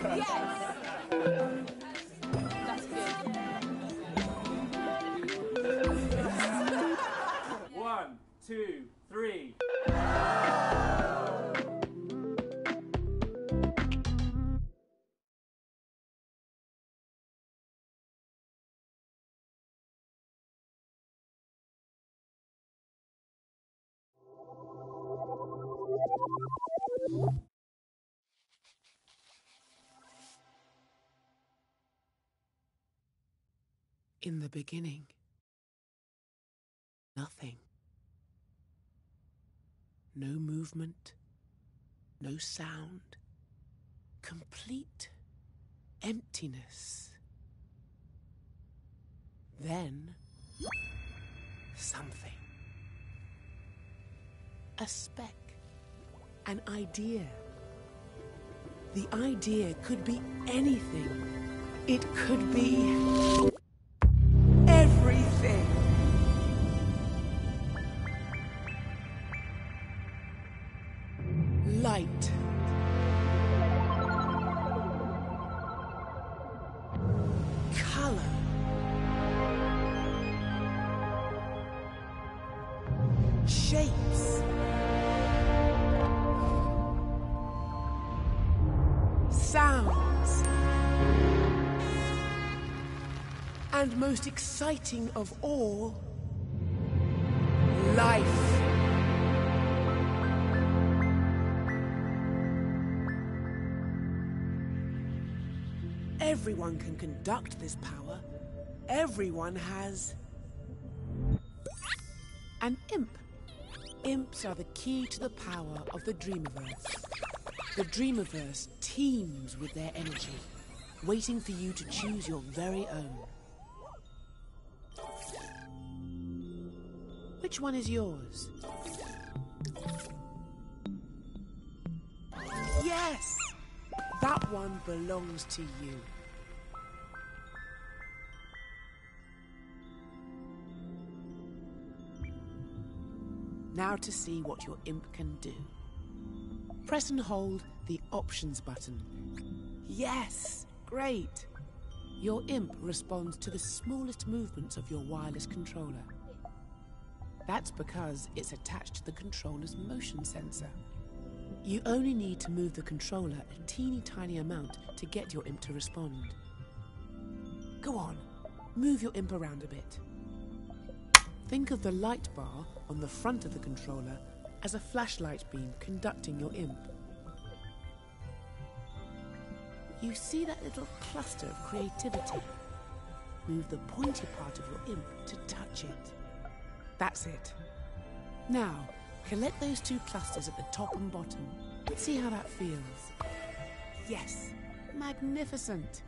Yes! That's good. 1, 2, 3. In the beginning, nothing. No movement, no sound, complete emptiness. Then, something. A speck, an idea. The idea could be anything. It could be everything. Light. Color. Shapes. Sounds. And most exciting of all, life. Everyone can conduct this power. Everyone has an imp. Imps are the key to the power of the Dreamiverse. The Dreamiverse teems with their energy, waiting for you to choose your very own. Which one is yours? Yes! That one belongs to you. Now to see what your imp can do. Press and hold the Options button. Yes! Great! Your imp responds to the smallest movements of your wireless controller. That's because it's attached to the controller's motion sensor. You only need to move the controller a teeny tiny amount to get your imp to respond. Go on, move your imp around a bit. Think of the light bar on the front of the controller as a flashlight beam conducting your imp. You see that little cluster of creativity? Move the pointy part of your imp to touch it. That's it. Now, collect those two clusters at the top and bottom. See how that feels. Yes, magnificent.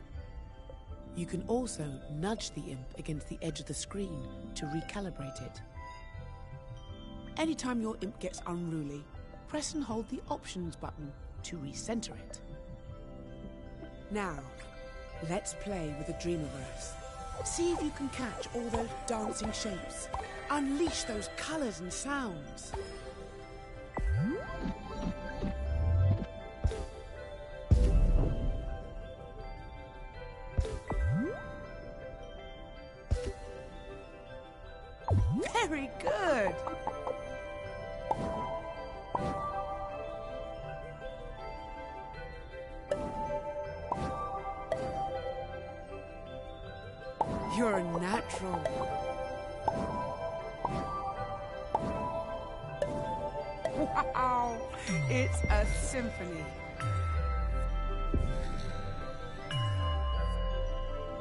You can also nudge the imp against the edge of the screen to recalibrate it. Anytime your imp gets unruly, press and hold the Options button to recenter it. Now, let's play with the Dreamiverse. See if you can catch all those dancing shapes. Unleash those colors and sounds. Very good. You're a natural. Wow, it's a symphony.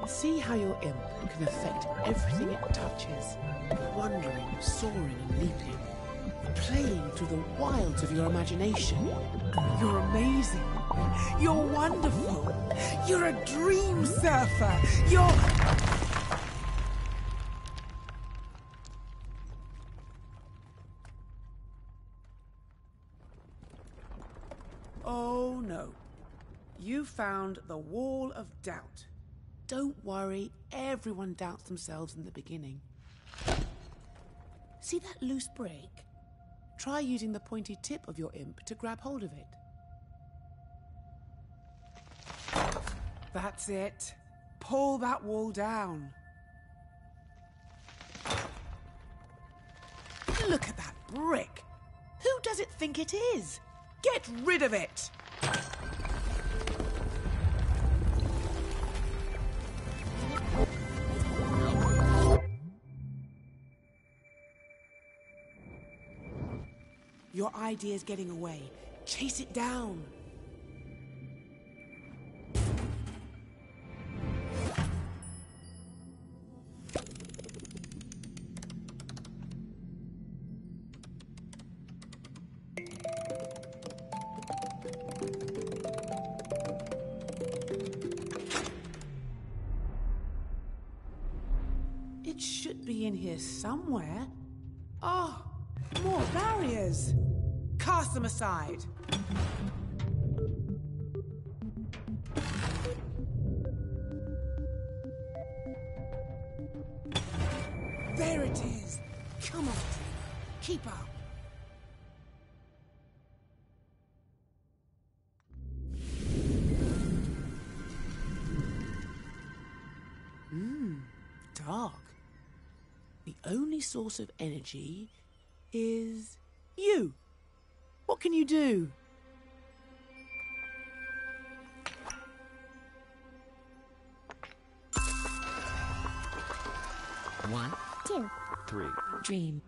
See how your imp can affect everything it touches, wandering, soaring and leaping, playing through the wilds of your imagination. You're amazing. You're wonderful. You're a dream surfer. You're... Oh no. You found the wall of doubt. Don't worry, everyone doubts themselves in the beginning. See that loose break? Try using the pointy tip of your imp to grab hold of it. That's it. Pull that wall down. Look at that brick. Who does it think it is? Get rid of it! Your idea's getting away. Chase it down. It should be in here somewhere. Oh, more barriers. Cast them aside. There it is. Come on, keep up. Dark. The only source of energy is you. What can you do? One, 2, 3. Dream.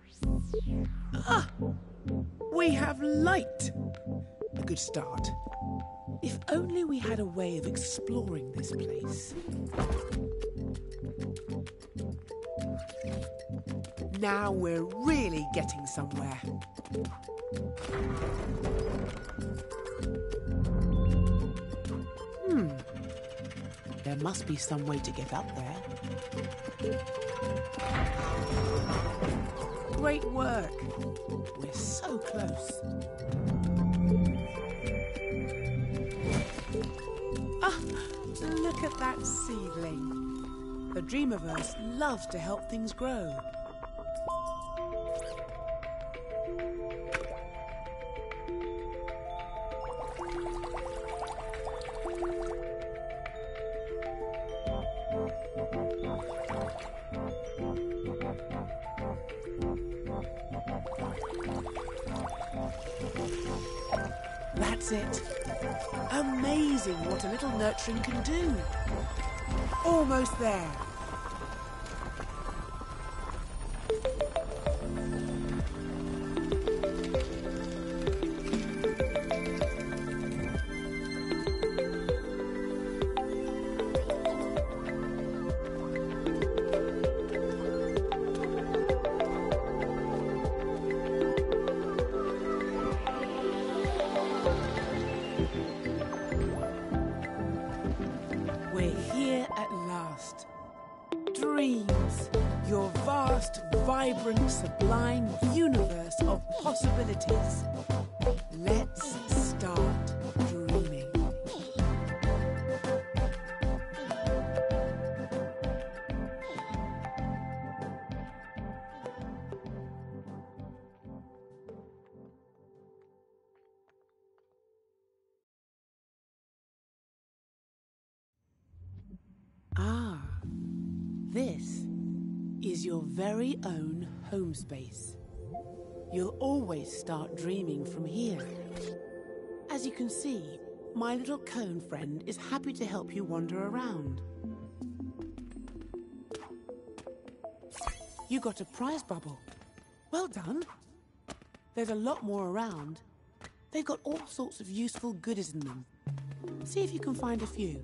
We have light. A good start. If only we had a way of exploring this place. Now we're really getting somewhere. There must be some way to get up there. Great work. We're so close. Ah, look at that seedling. The Dreamiverse loves to help things grow. That's it. Amazing what a little nurturing can do. Almost there. We're here at last. Dreams, your vast, vibrant, sublime universe of possibilities. Let's start dreaming. Ah, this is your very own home space. You'll always start dreaming from here. As you can see, my little cone friend is happy to help you wander around. You got a prize bubble. Well done. There's a lot more around. They've got all sorts of useful goodies in them. See if you can find a few.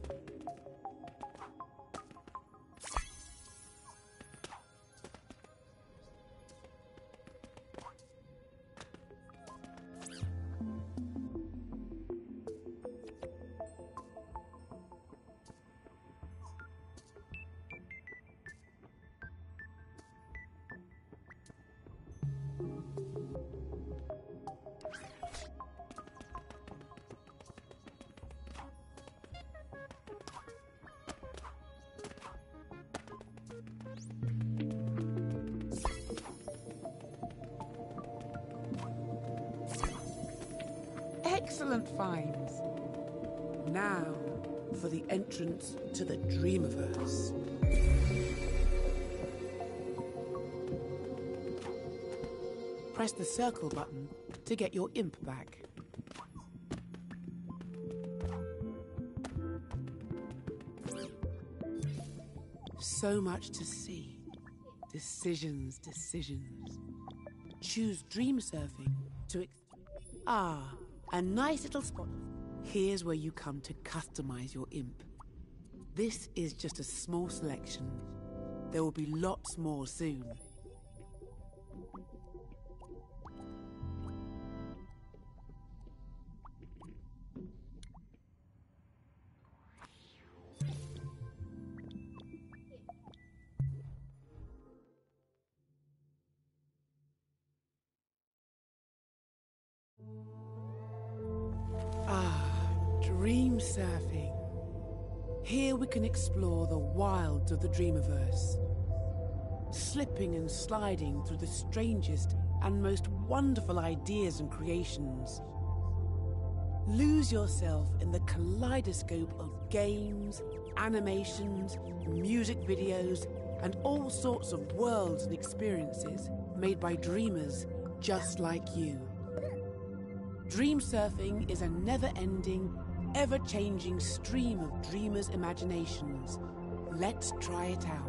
Excellent finds. Now, for the entrance to the Dreamiverse. Press the circle button to get your imp back. So much to see. Decisions, decisions. Choose dream surfing to... a nice little spot. Here's where you come to customize your imp. This is just a small selection. There will be lots more soon. Dream surfing. Here we can explore the wilds of the Dreamiverse, slipping and sliding through the strangest and most wonderful ideas and creations. Lose yourself in the kaleidoscope of games, animations, music videos, and all sorts of worlds and experiences made by dreamers just like you. Dream surfing is a never-ending, ever-changing stream of dreamers' imaginations. Let's try it out.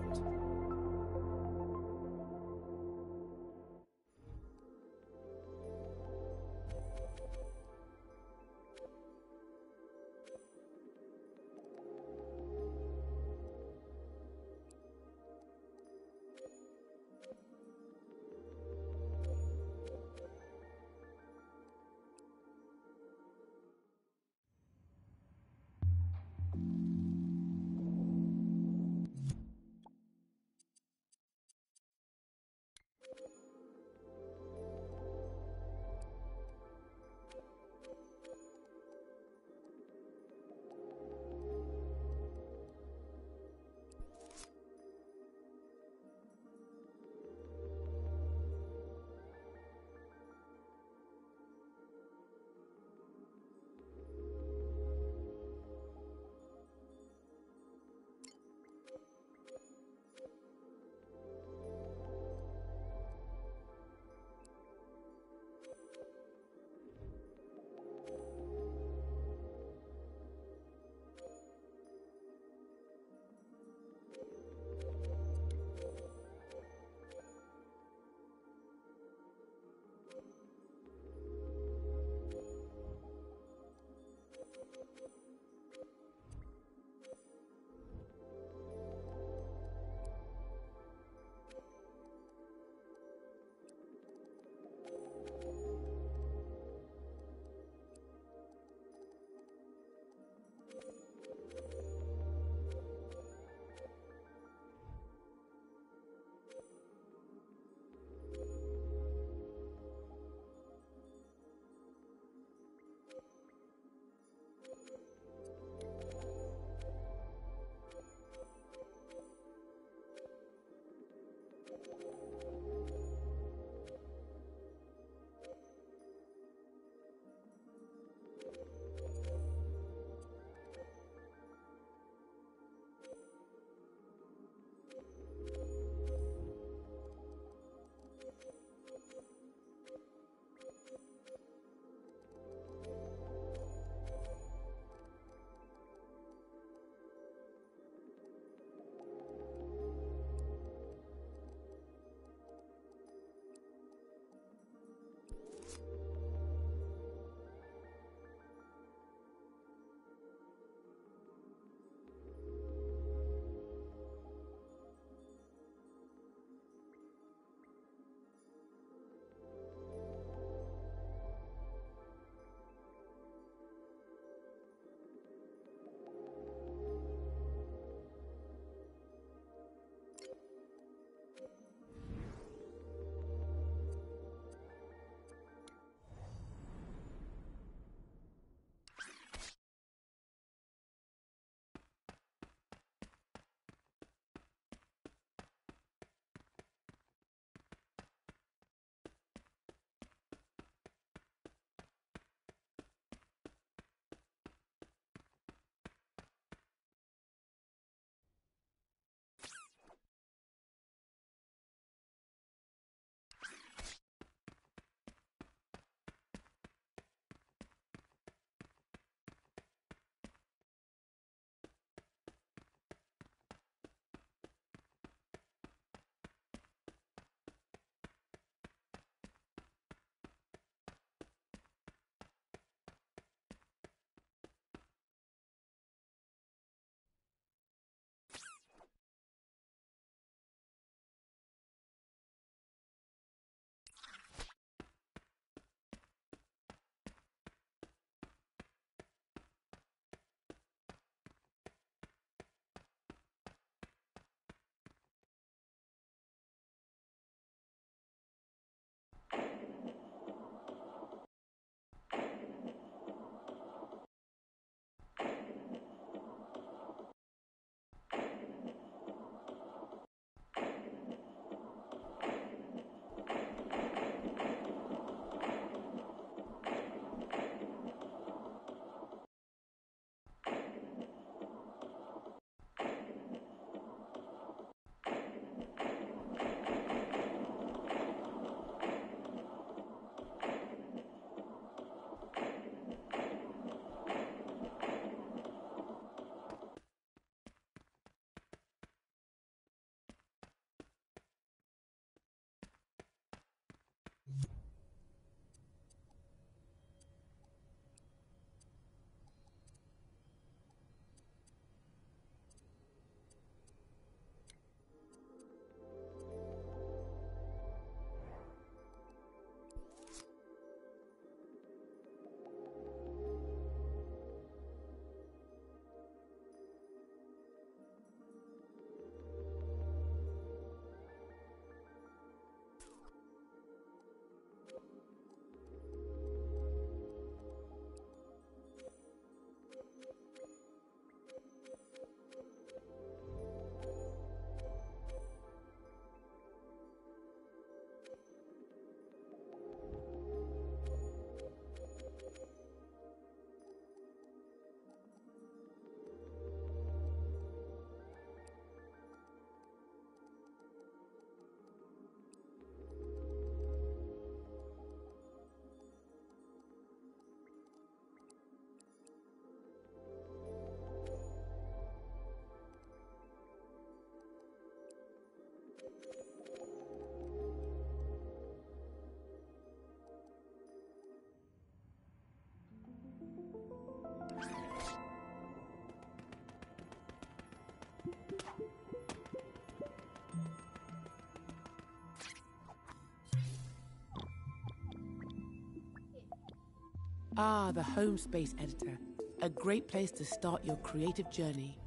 Ah, the Home Space Editor. A great place to start your creative journey.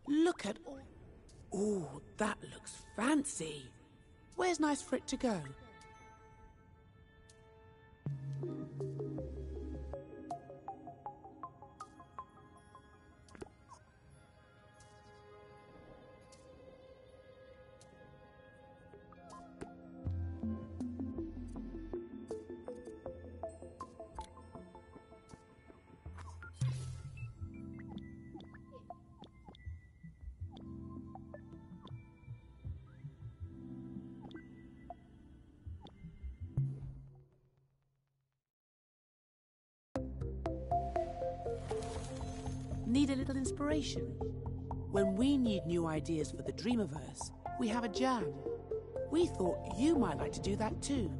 Look at all... Ooh, that looks fancy. Where's nice for it to go? Need a little inspiration? When we need new ideas for the Dreamiverse, we have a jam. We thought you might like to do that too.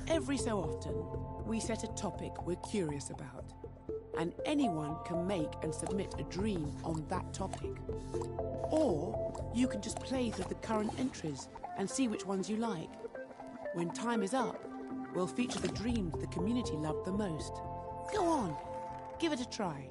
Every so often, we set a topic we're curious about, and anyone can make and submit a dream on that topic. Or you can just play through the current entries and see which ones you like. When time is up, we'll feature the dreams the community loved the most. Go on, give it a try.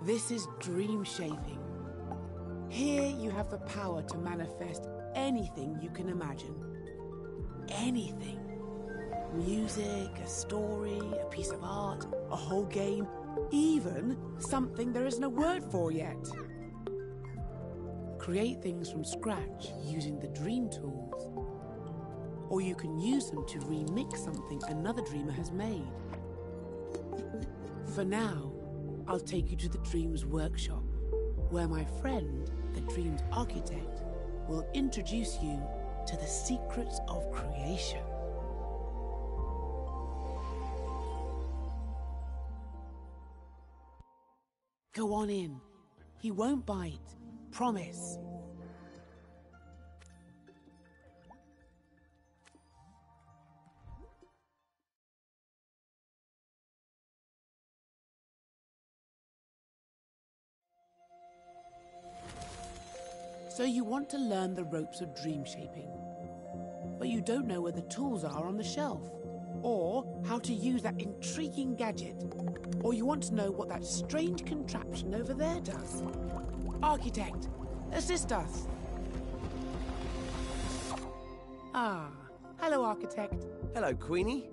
This is dream shaping. Here you have the power to manifest anything you can imagine. Anything. Music, a story, a piece of art, a whole game, even something there isn't a word for yet. Create things from scratch using the dream tools. Or you can use them to remix something another dreamer has made. For now, I'll take you to the Dreams Workshop, where my friend, the Dreams Architect, will introduce you to the secrets of creation. Go on in. He won't bite. Promise. So you want to learn the ropes of dream shaping, but you don't know where the tools are on the shelf, or how to use that intriguing gadget, or you want to know what that strange contraption over there does. Architect, assist us. Ah, hello, Architect. Hello, Queenie.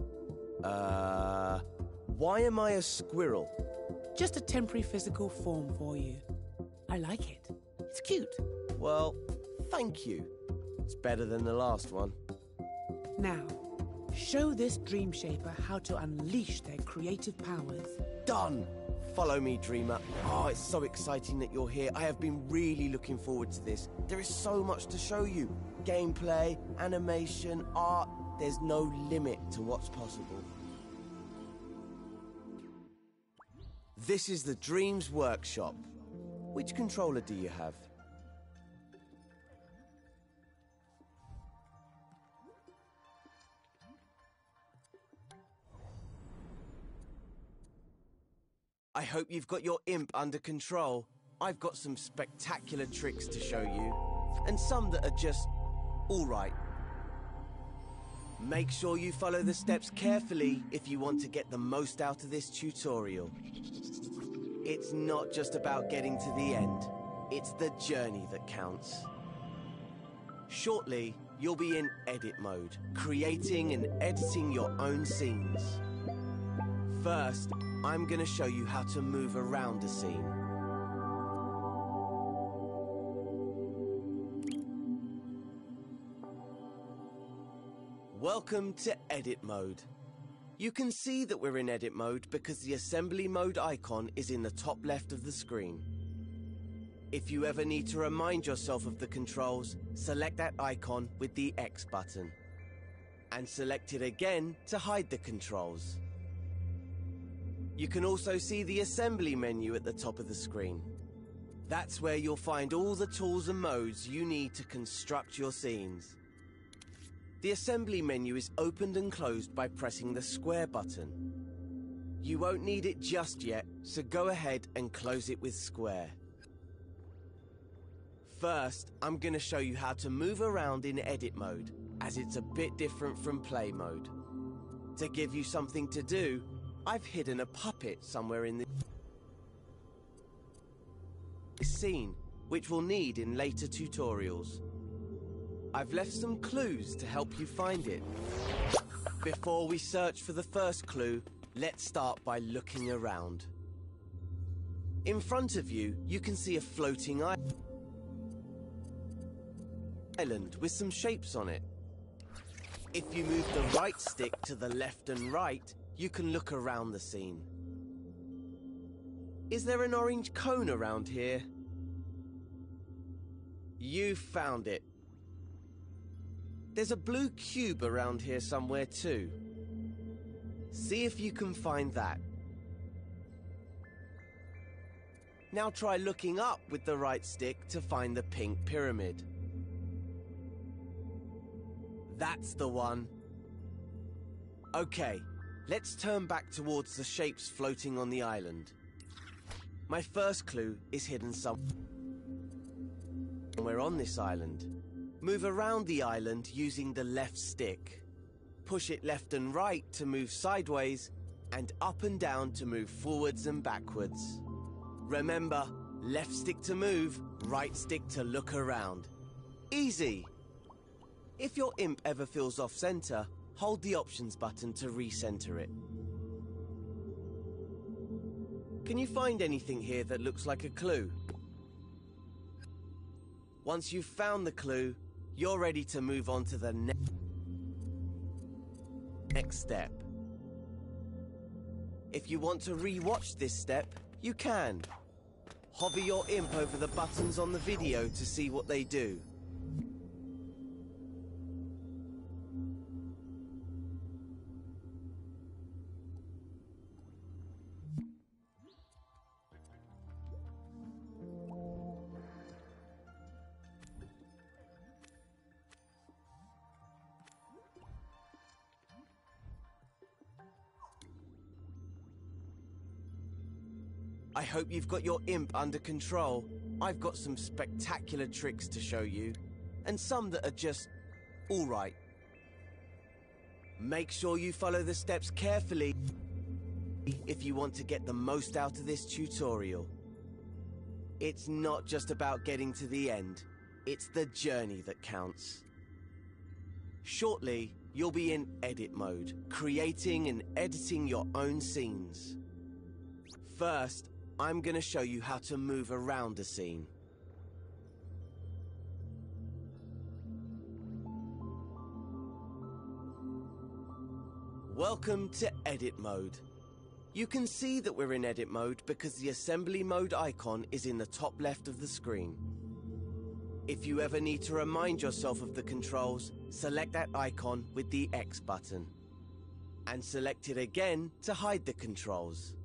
Why am I a squirrel? Just a temporary physical form for you. I like it. It's cute. Well, thank you. It's better than the last one. Now, show this dream shaper how to unleash their creative powers. Done! Follow me, Dreamer. Oh, it's so exciting that you're here. I have been really looking forward to this. There is so much to show you. Gameplay, animation, art. There's no limit to what's possible. This is the Dreams Workshop. Which controller do you have? I hope you've got your imp under control. I've got some spectacular tricks to show you, and some that are just all right. Make sure you follow the steps carefully if you want to get the most out of this tutorial. It's not just about getting to the end, it's the journey that counts. Shortly, you'll be in edit mode, creating and editing your own scenes. First, I'm going to show you how to move around a scene. Welcome to edit mode. You can see that we're in edit mode because the assembly mode icon is in the top left of the screen. If you ever need to remind yourself of the controls, select that icon with the X button. And select it again to hide the controls. You can also see the assembly menu at the top of the screen. That's where you'll find all the tools and modes you need to construct your scenes. The assembly menu is opened and closed by pressing the square button. You won't need it just yet, so go ahead and close it with square. First, I'm going to show you how to move around in edit mode, as it's a bit different from play mode. To give you something to do, I've hidden a puppet somewhere in this scene, which we'll need in later tutorials. I've left some clues to help you find it. Before we search for the first clue, let's start by looking around. In front of you, you can see a floating island with some shapes on it. If you move the right stick to the left and right, you can look around the scene. Is there an orange cone around here? You found it. There's a blue cube around here somewhere too. See if you can find that. Now try looking up with the right stick to find the pink pyramid. That's the one. Okay. Let's turn back towards the shapes floating on the island. My first clue is hidden somewhere on this island. Move around the island using the left stick. Push it left and right to move sideways, and up and down to move forwards and backwards. Remember, left stick to move, right stick to look around. Easy! If your imp ever feels off-center, hold the options button to recenter it. Can you find anything here that looks like a clue? Once you've found the clue, you're ready to move on to the next step. If you want to re-watch this step, you can. Hover your imp over the buttons on the video to see what they do. I hope you've got your imp under control. I've got some spectacular tricks to show you, and some that are just alright. Make sure you follow the steps carefully if you want to get the most out of this tutorial. It's not just about getting to the end, it's the journey that counts. Shortly, you'll be in edit mode, creating and editing your own scenes. First, I'm going to show you how to move around a scene. Welcome to edit mode. You can see that we're in edit mode because the assembly mode icon is in the top left of the screen. If you ever need to remind yourself of the controls, select that icon with the X button. And select it again to hide the controls.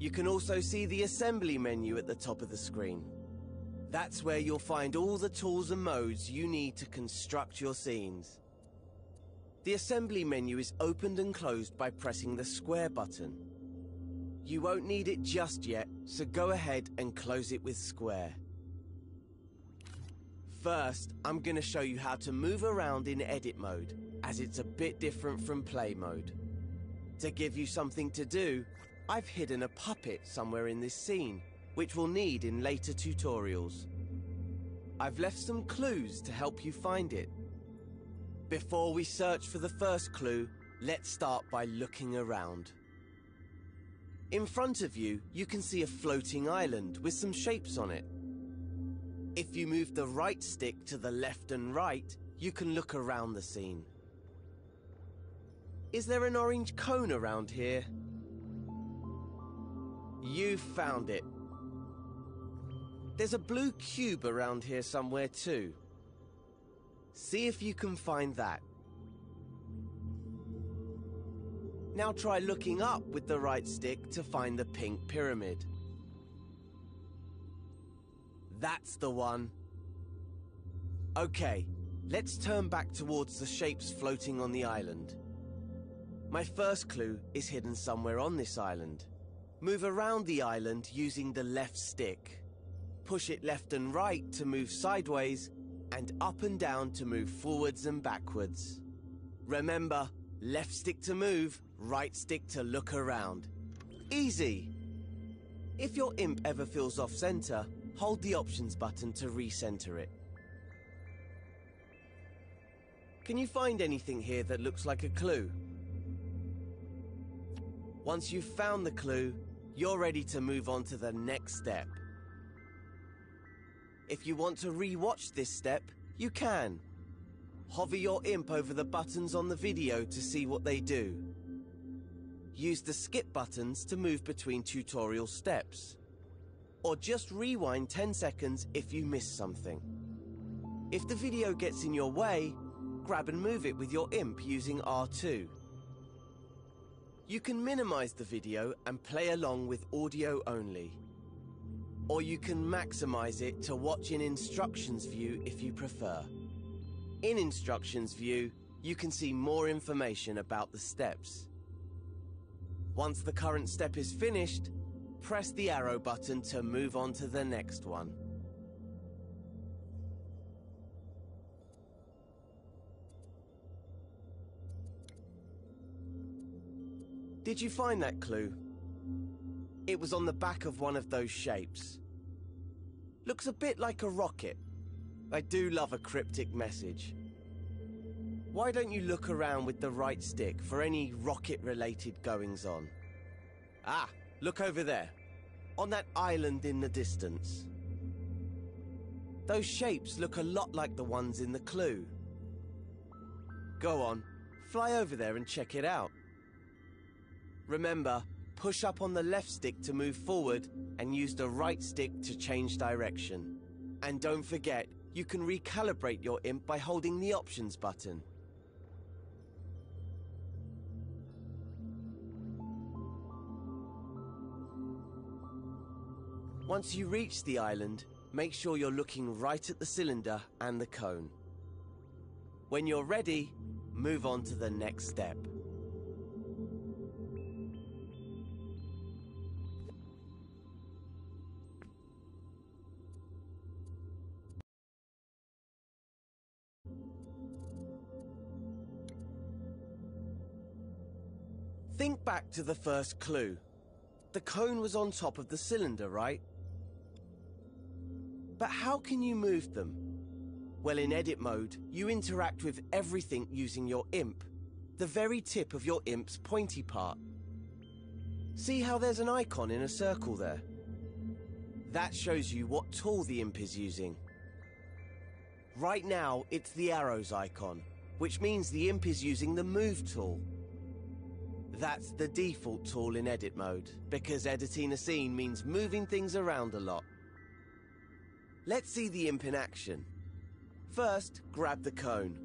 You can also see the assembly menu at the top of the screen. That's where you'll find all the tools and modes you need to construct your scenes. The assembly menu is opened and closed by pressing the square button. You won't need it just yet, so go ahead and close it with square. First, I'm going to show you how to move around in edit mode, as it's a bit different from play mode. To give you something to do, I've hidden a puppet somewhere in this scene, which we'll need in later tutorials. I've left some clues to help you find it. Before we search for the first clue, let's start by looking around. In front of you, you can see a floating island with some shapes on it. If you move the right stick to the left and right, you can look around the scene. Is there an orange cone around here? You found it. There's a blue cube around here somewhere too. See if you can find that. Now try looking up with the right stick to find the pink pyramid. That's the one. Okay, let's turn back towards the shapes floating on the island. My first clue is hidden somewhere on this island. Move around the island using the left stick. Push it left and right to move sideways, and up and down to move forwards and backwards. Remember, left stick to move, right stick to look around. Easy! If your imp ever feels off-center, hold the options button to recenter it. Can you find anything here that looks like a clue? Once you've found the clue, you're ready to move on to the next step. If you want to re-watch this step, you can. Hover your imp over the buttons on the video to see what they do. Use the skip buttons to move between tutorial steps. Or just rewind 10 seconds if you miss something. If the video gets in your way, grab and move it with your imp using R2. You can minimize the video and play along with audio only. Or you can maximize it to watch in Instructions View if you prefer. In Instructions View, you can see more information about the steps. Once the current step is finished, press the arrow button to move on to the next one. Did you find that clue? It was on the back of one of those shapes. Looks a bit like a rocket. I do love a cryptic message. Why don't you look around with the right stick for any rocket-related goings-on? Ah, look over there. On that island in the distance. Those shapes look a lot like the ones in the clue. Go on, fly over there and check it out. Remember, push up on the left stick to move forward and use the right stick to change direction. And don't forget, you can recalibrate your imp by holding the options button. Once you reach the island, make sure you're looking right at the cylinder and the cone. When you're ready, move on to the next step. Think back to the first clue. The cone was on top of the cylinder, right? But how can you move them? Well, in edit mode, you interact with everything using your imp, the very tip of your imp's pointy part. See how there's an icon in a circle there? That shows you what tool the imp is using. Right now, it's the arrows icon, which means the imp is using the move tool. That's the default tool in edit mode, because editing a scene means moving things around a lot. Let's see the imp in action. First, grab the cone.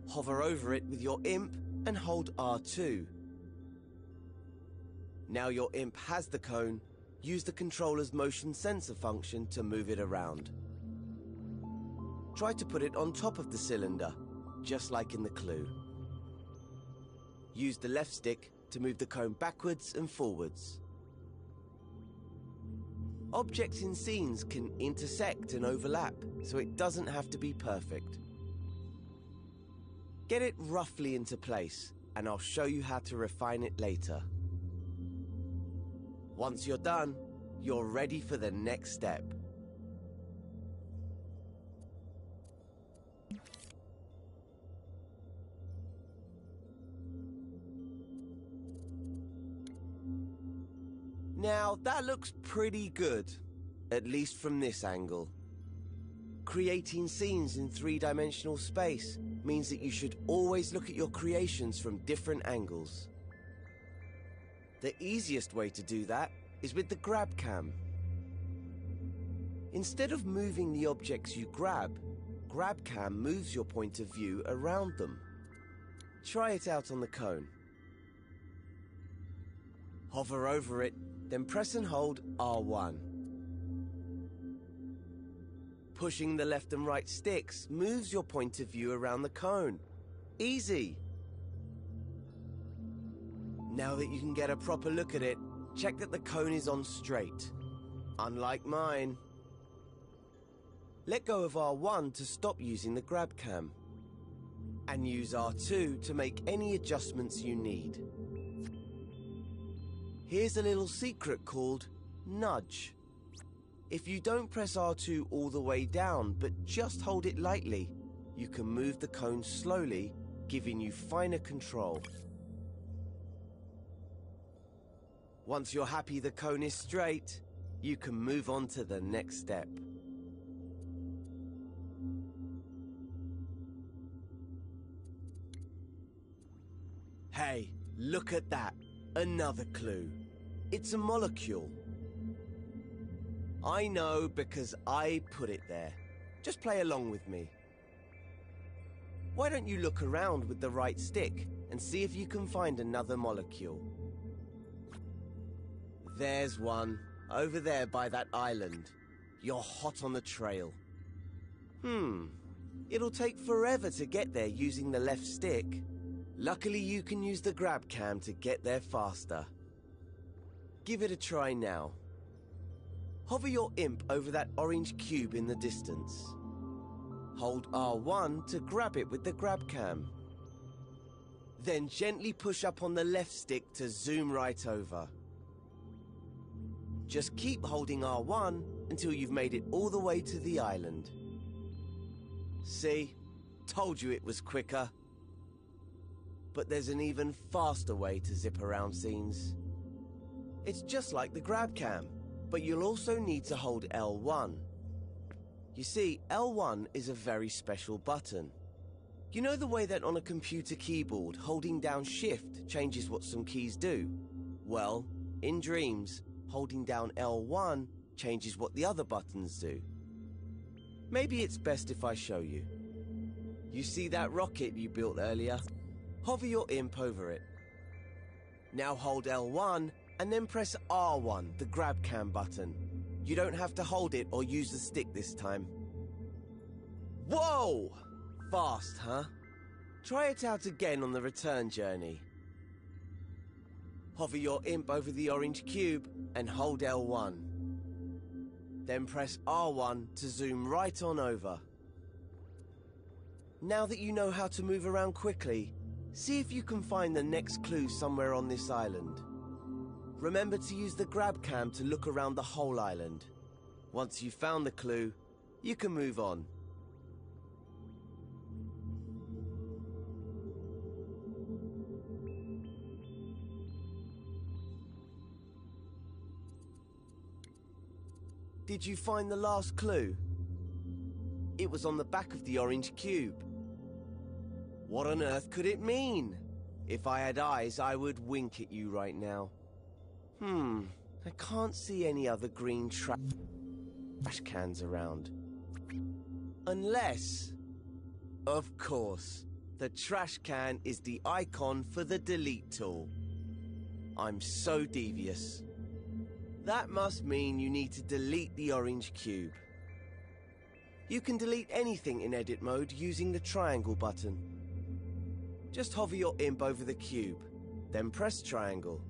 Hover over it with your imp and hold R2. Now your imp has the cone, use the controller's motion sensor function to move it around. Try to put it on top of the cylinder, just like in the clue. Use the left stick to move the cone backwards and forwards. Objects in scenes can intersect and overlap, so it doesn't have to be perfect. Get it roughly into place, and I'll show you how to refine it later. Once you're done, you're ready for the next step. Now, that looks pretty good, at least from this angle. Creating scenes in three-dimensional space means that you should always look at your creations from different angles. The easiest way to do that is with the grab cam. Instead of moving the objects you grab, grab cam moves your point of view around them. Try it out on the cone. Hover over it, then press and hold R1. Pushing the left and right sticks moves your point of view around the cone. Easy! Now that you can get a proper look at it, check that the cone is on straight. Unlike mine. Let go of R1 to stop using the grab cam. And use R2 to make any adjustments you need. Here's a little secret called nudge. If you don't press R2 all the way down, but just hold it lightly, you can move the cone slowly, giving you finer control. Once you're happy the cone is straight, you can move on to the next step. Hey, look at that. Another clue. It's a molecule. I know because I put it there. Just play along with me. Why don't you look around with the right stick and see if you can find another molecule? There's one, over there by that island. You're hot on the trail. It'll take forever to get there using the left stick. Luckily, you can use the grab cam to get there faster. Give it a try now. Hover your imp over that orange cube in the distance. Hold R1 to grab it with the grab cam. Then gently push up on the left stick to zoom right over. Just keep holding R1 until you've made it all the way to the island. See? Told you it was quicker. But there's an even faster way to zip around scenes. It's just like the grab cam, but you'll also need to hold L1. You see, L1 is a very special button. You know the way that on a computer keyboard, holding down Shift changes what some keys do? Well, in Dreams, holding down L1 changes what the other buttons do. Maybe it's best if I show you. You see that rocket you built earlier? Hover your imp over it. Now hold L1 and then press R1, the grab cam button. You don't have to hold it or use the stick this time. Whoa! Fast, huh? Try it out again on the return journey. Hover your imp over the orange cube and hold L1. Then press R1 to zoom right on over. Now that you know how to move around quickly, see if you can find the next clue somewhere on this island. Remember to use the grab cam to look around the whole island. Once you've found the clue, you can move on. Did you find the last clue? It was on the back of the orange cube. What on earth could it mean? If I had eyes, I would wink at you right now. I can't see any other green trash cans around. Unless, of course, the trash can is the icon for the delete tool. I'm so devious. That must mean you need to delete the orange cube. You can delete anything in edit mode using the triangle button. Just hover your imp over the cube, then press triangle.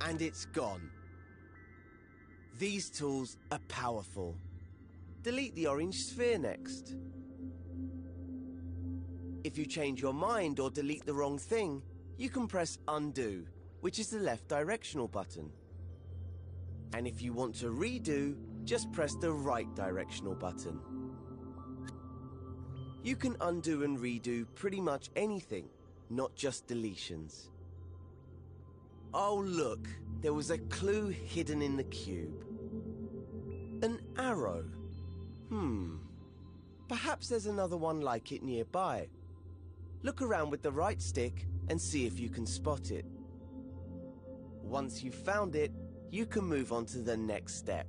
And it's gone. These tools are powerful. Delete the orange sphere next. If you change your mind or delete the wrong thing, you can press undo, which is the left directional button. And if you want to redo, just press the right directional button. You can undo and redo pretty much anything, not just deletions. Oh look, there was a clue hidden in the cube. An arrow. Perhaps there's another one like it nearby. Look around with the right stick and see if you can spot it. Once you've found it, you can move on to the next step.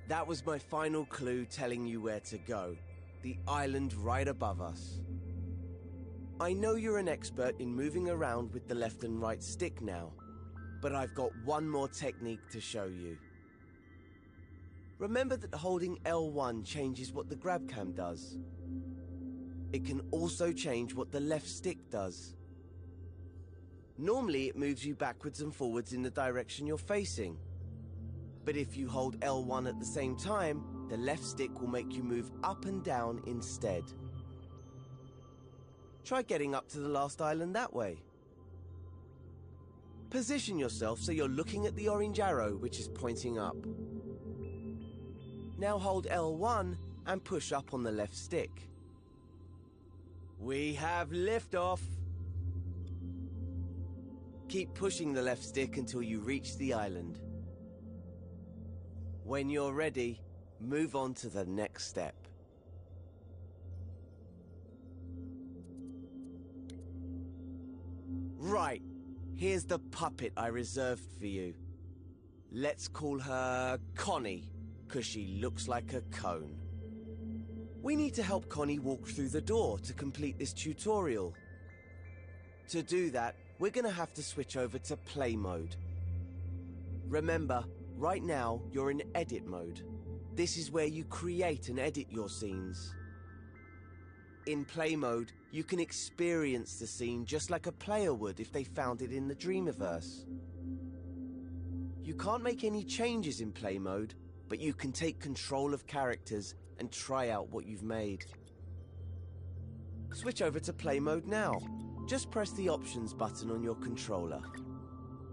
That was my final clue telling you where to go. The island right above us. I know you're an expert in moving around with the left and right stick now, but I've got one more technique to show you. Remember that holding L1 changes what the grab cam does. It can also change what the left stick does. Normally it moves you backwards and forwards in the direction you're facing. But if you hold L1 at the same time, the left stick will make you move up and down instead. Try getting up to the last island that way. Position yourself so you're looking at the orange arrow which is pointing up. Now hold L1 and push up on the left stick. We have liftoff! Keep pushing the left stick until you reach the island. When you're ready, move on to the next step. Right, here's the puppet I reserved for you. Let's call her Connie, 'cause she looks like a cone. We need to help Connie walk through the door to complete this tutorial. To do that, we're gonna have to switch over to play mode. Remember, right now you're in edit mode. This is where you create and edit your scenes. In play mode, you can experience the scene just like a player would if they found it in the Dreamiverse. You can't make any changes in play mode, but you can take control of characters and try out what you've made. Switch over to play mode now. Just press the options button on your controller.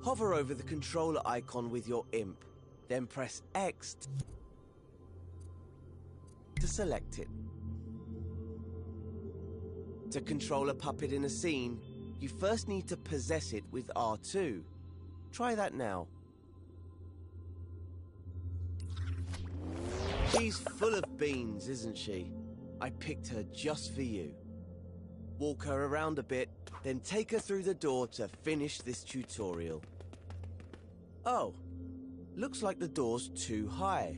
Hover over the controller icon with your imp, then press X to select it. To control a puppet in a scene, you first need to possess it with R2. Try that now. She's full of beans, isn't she? I picked her just for you. Walk her around a bit, then take her through the door to finish this tutorial. Oh, looks like the door's too high.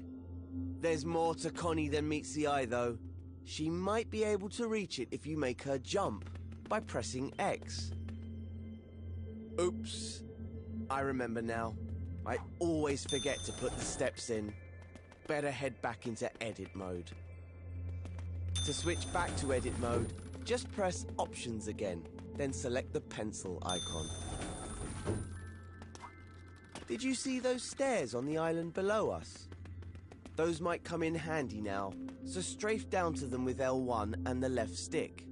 There's more to Connie than meets the eye, though. She might be able to reach it if you make her jump by pressing X. Oops. I remember now. I always forget to put the steps in. Better head back into edit mode. To switch back to edit mode, just press options again, then select the pencil icon. Did you see those stairs on the island below us? Those might come in handy now, so strafe down to them with L1 and the left stick.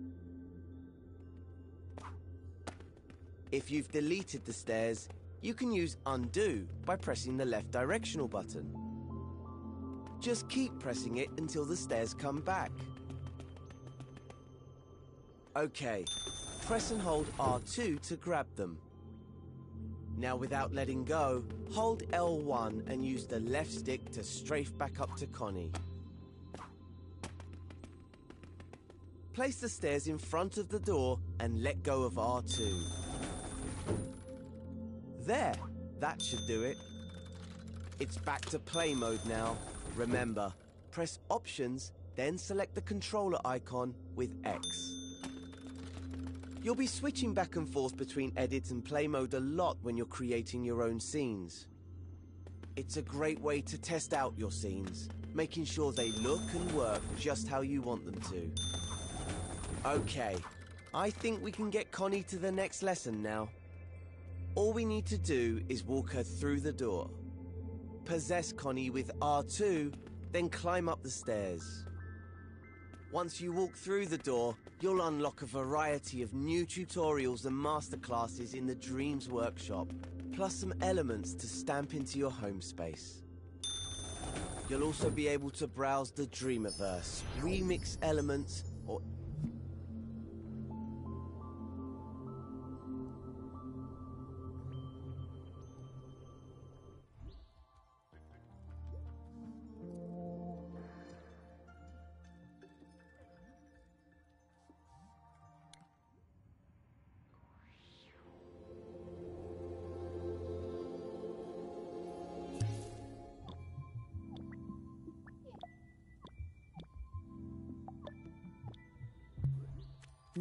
If you've deleted the stairs, you can use undo by pressing the left directional button. Just keep pressing it until the stairs come back. Okay, press and hold R2 to grab them. Now, without letting go, hold L1 and use the left stick to strafe back up to Connie. Place the stairs in front of the door and let go of R2. There, that should do it. It's back to play mode now. Remember, press options, then select the controller icon with X. You'll be switching back and forth between edit and play mode a lot when you're creating your own scenes. It's a great way to test out your scenes, making sure they look and work just how you want them to. Okay, I think we can get Connie to the next lesson now. All we need to do is walk her through the door. Possess Connie with R2, then climb up the stairs. Once you walk through the door, you'll unlock a variety of new tutorials and masterclasses in the Dreams Workshop, plus some elements to stamp into your home space. You'll also be able to browse the Dreamiverse, remix elements, or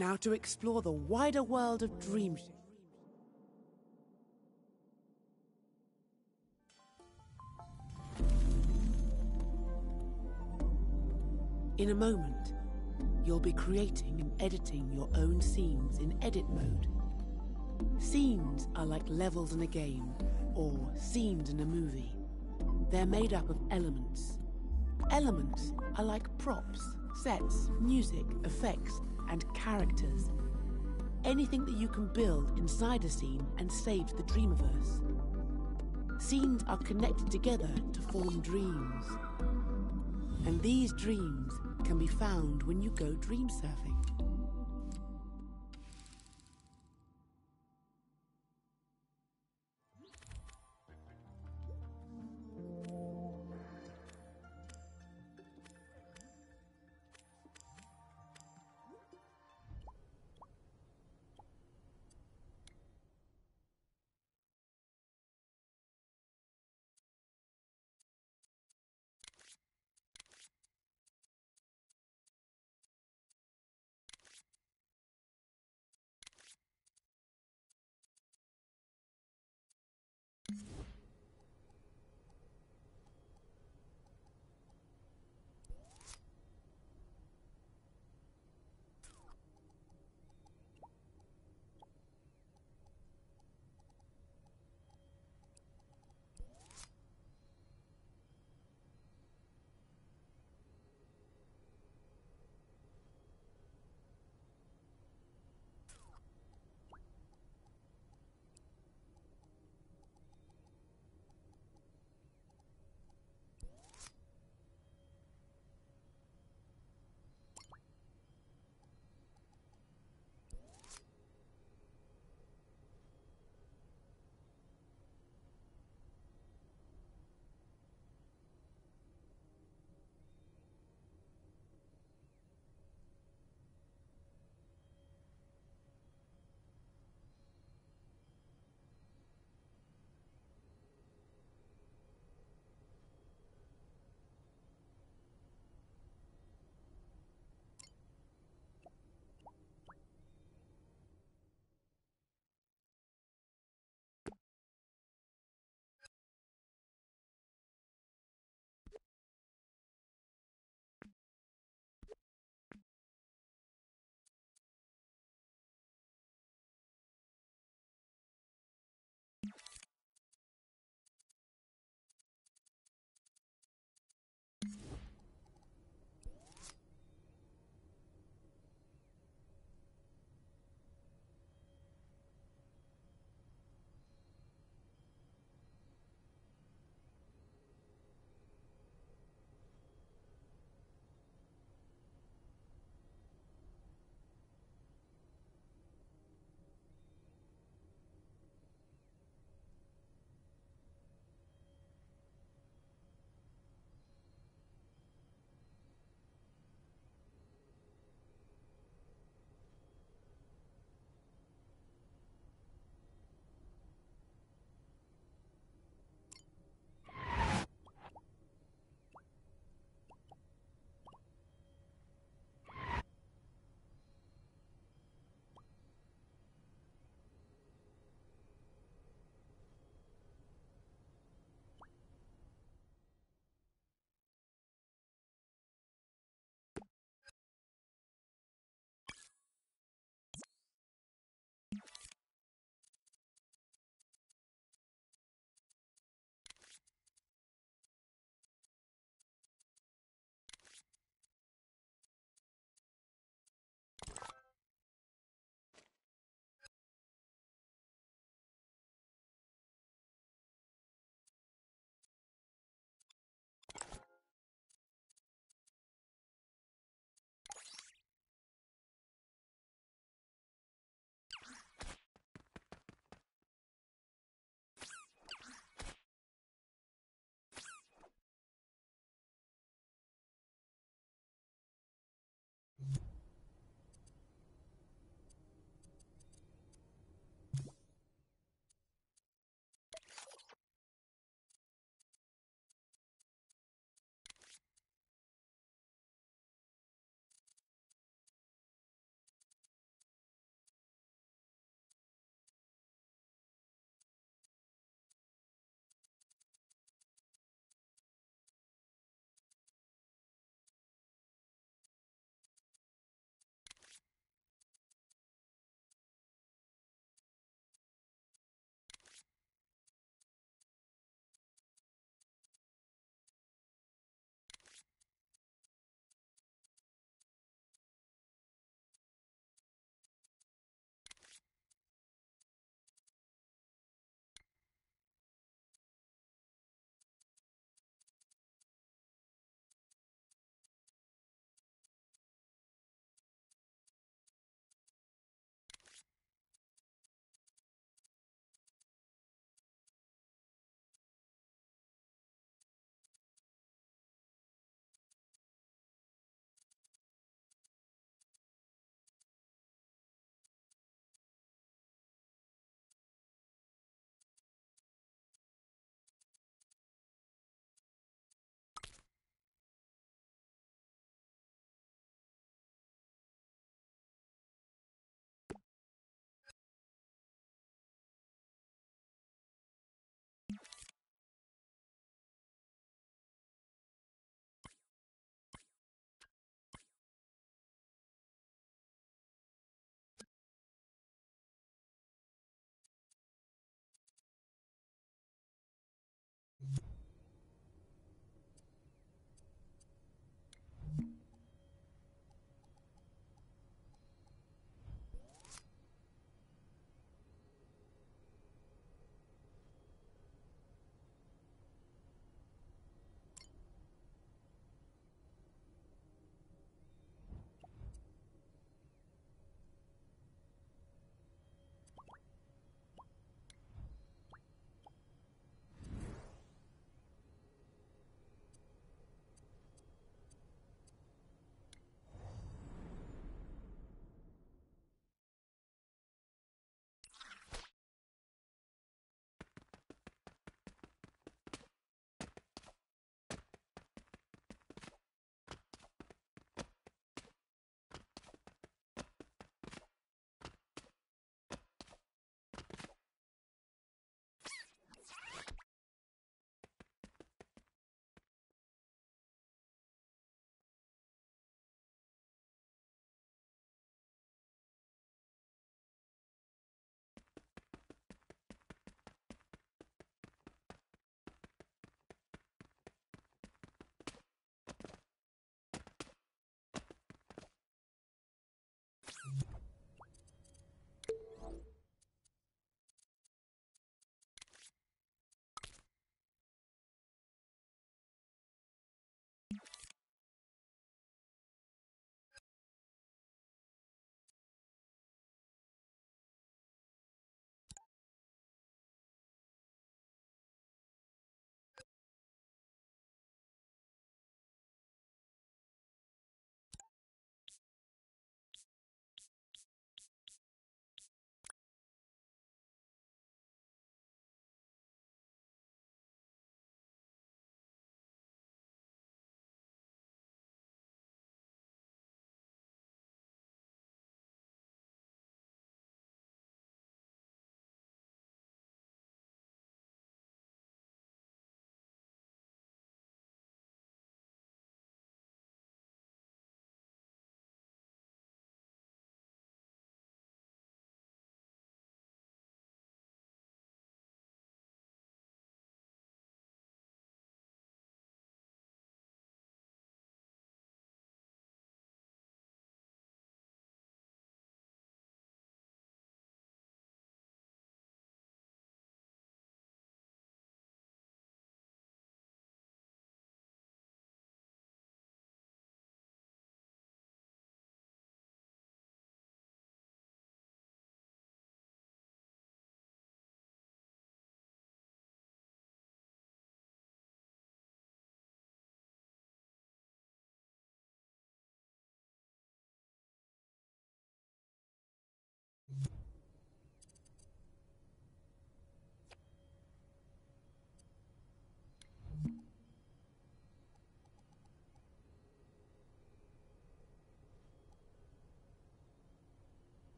Now to explore the wider world of Dreamshift. In a moment, you'll be creating and editing your own scenes in edit mode. Scenes are like levels in a game, or scenes in a movie. They're made up of elements. Elements are like props, sets, music, effects, and characters. Anything that you can build inside a scene and save to the Dreamiverse. Scenes are connected together to form dreams. And these dreams can be found when you go dream surfing.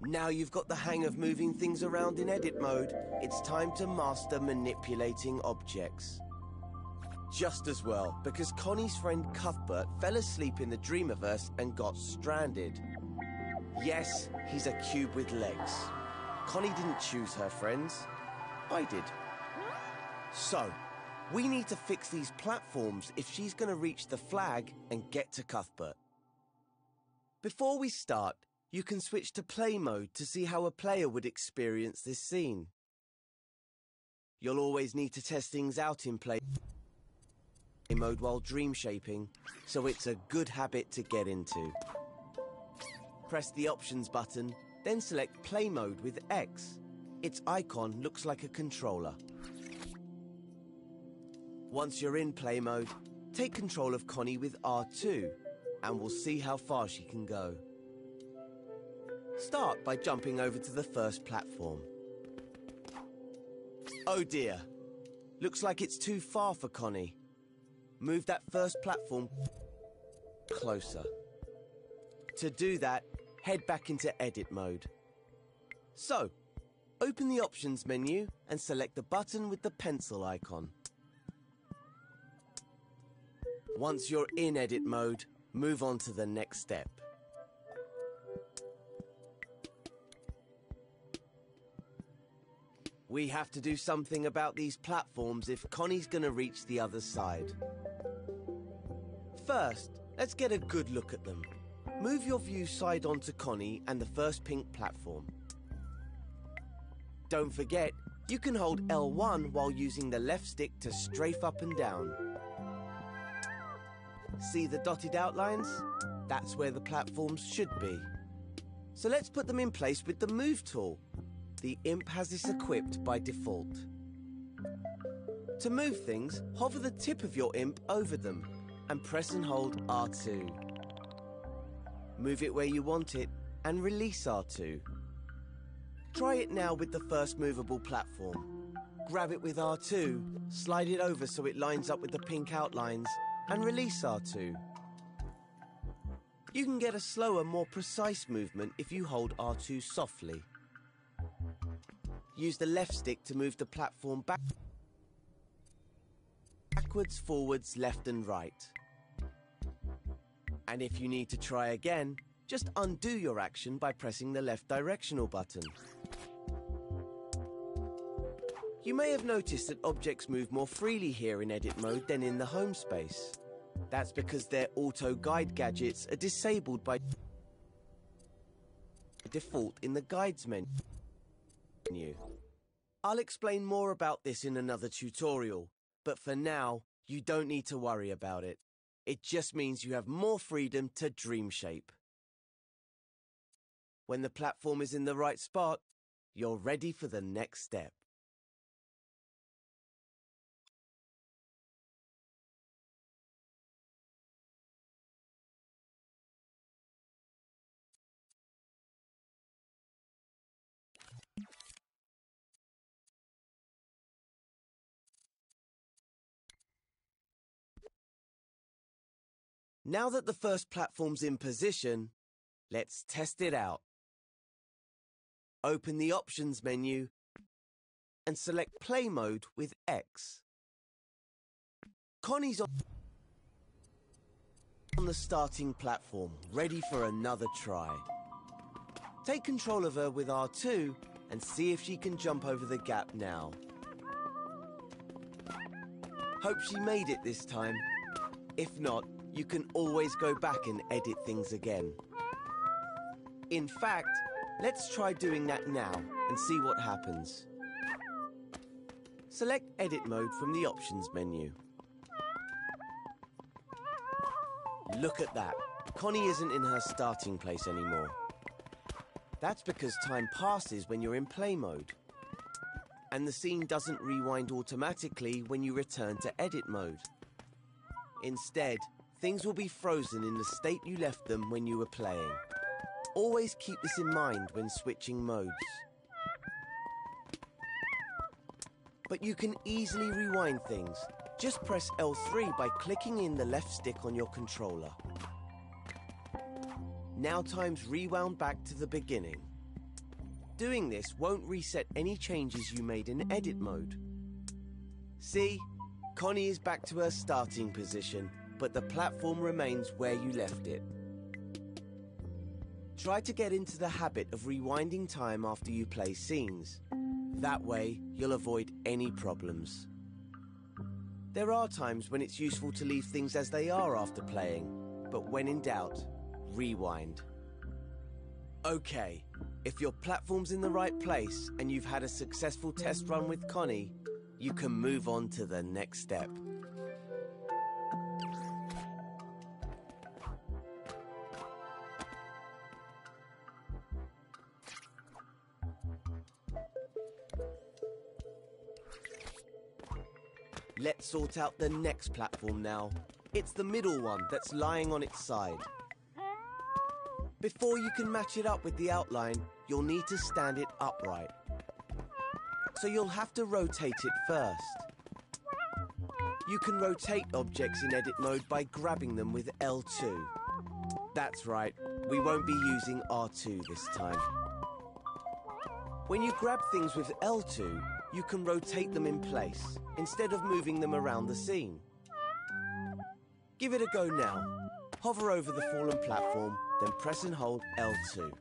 Now you've got the hang of moving things around in edit mode, it's time to master manipulating objects. Just as well, because Connie's friend Cuthbert fell asleep in the Dreamiverse and got stranded. Yes, he's a cube with legs. Connie didn't choose her friends. I did. So, we need to fix these platforms if she's going to reach the flag and get to Cuthbert. Before we start, you can switch to play mode to see how a player would experience this scene. You'll always need to test things out in play mode while dream shaping, so it's a good habit to get into. Press the options button, then select play mode with X. Its icon looks like a controller. Once you're in play mode, take control of Connie with R2, and we'll see how far she can go. Start by jumping over to the first platform. Oh dear. Looks like it's too far for Connie. Move that first platform closer. To do that, head back into edit mode. So, open the options menu and select the button with the pencil icon. Once you're in edit mode, move on to the next step. We have to do something about these platforms if Connie's gonna reach the other side. First, let's get a good look at them. Move your view side on to Connie and the first pink platform. Don't forget, you can hold L1 while using the left stick to strafe up and down. See the dotted outlines? That's where the platforms should be. So let's put them in place with the Move tool. The Imp has this equipped by default. To move things, hover the tip of your Imp over them and press and hold R2. Move it where you want it and release R2. Try it now with the first movable platform. Grab it with R2, slide it over so it lines up with the pink outlines, and release R2. You can get a slower, more precise movement if you hold R2 softly. Use the left stick to move the platform backwards, forwards, left and right. And if you need to try again, just undo your action by pressing the left directional button. You may have noticed that objects move more freely here in edit mode than in the home space. That's because their auto guide gadgets are disabled by default in the guides menu. I'll explain more about this in another tutorial, but for now, you don't need to worry about it. It just means you have more freedom to dream shape. When the platform is in the right spot, you're ready for the next step. Now that the first platform's in position, let's test it out. Open the options menu and select play mode with X. Connie's on the starting platform, ready for another try. Take control of her with R2 and see if she can jump over the gap now. Hope she made it this time. If not, you can always go back and edit things again. In fact, let's try doing that now and see what happens. Select Edit Mode from the Options menu. Look at that. Connie isn't in her starting place anymore. That's because time passes when you're in play mode. And the scene doesn't rewind automatically when you return to edit mode. Instead, things will be frozen in the state you left them when you were playing. Always keep this in mind when switching modes. But you can easily rewind things. Just press L3 by clicking in the left stick on your controller. Now time's rewound back to the beginning. Doing this won't reset any changes you made in edit mode. See? Connie is back to her starting position, but the platform remains where you left it. Try to get into the habit of rewinding time after you play scenes. That way, you'll avoid any problems. There are times when it's useful to leave things as they are after playing, but when in doubt, rewind. Okay, if your platform's in the right place and you've had a successful test run with Connie, you can move on to the next step. Let's sort out the next platform now. It's the middle one that's lying on its side. Before you can match it up with the outline, you'll need to stand it upright. So you'll have to rotate it first. You can rotate objects in edit mode by grabbing them with L2. That's right, we won't be using R2 this time. When you grab things with L2, you can rotate them in place, instead of moving them around the scene. Give it a go now. Hover over the fallen platform, then press and hold L2.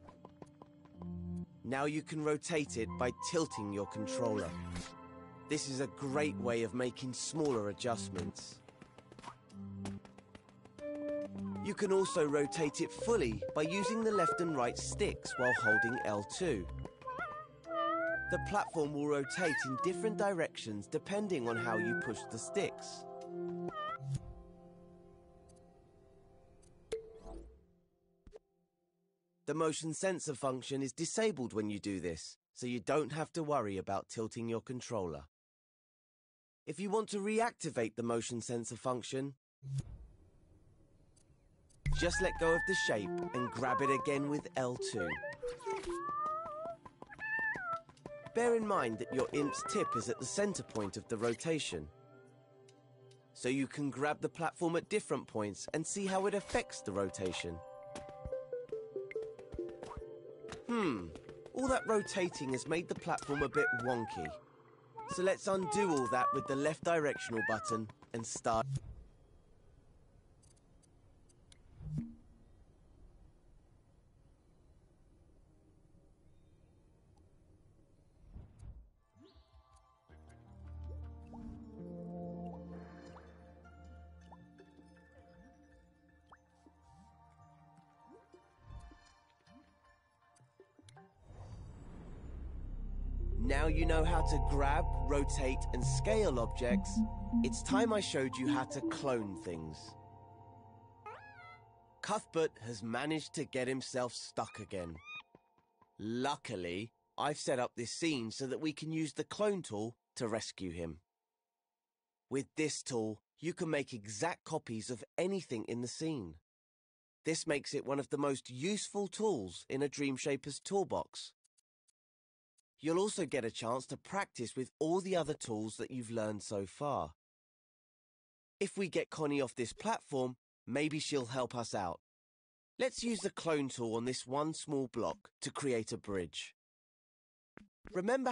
Now you can rotate it by tilting your controller. This is a great way of making smaller adjustments. You can also rotate it fully by using the left and right sticks while holding L2. The platform will rotate in different directions depending on how you push the sticks. The motion sensor function is disabled when you do this, so you don't have to worry about tilting your controller. If you want to reactivate the motion sensor function, just let go of the shape and grab it again with L2. Bear in mind that your imp's tip is at the center point of the rotation. So you can grab the platform at different points and see how it affects the rotation. All that rotating has made the platform a bit wonky. So let's undo all that with the left directional button and start. Now you know how to grab, rotate, and scale objects. It's time I showed you how to clone things. Cuthbert has managed to get himself stuck again. Luckily, I've set up this scene so that we can use the clone tool to rescue him. With this tool, you can make exact copies of anything in the scene. This makes it one of the most useful tools in a Dreamshaper's toolbox. You'll also get a chance to practice with all the other tools that you've learned so far. If we get Connie off this platform, maybe she'll help us out. Let's use the clone tool on this one small block to create a bridge. Remember...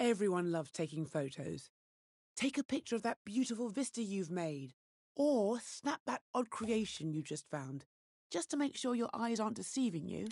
Everyone loves taking photos. Take a picture of that beautiful vista you've made, or snap that odd creation you just found, just to make sure your eyes aren't deceiving you.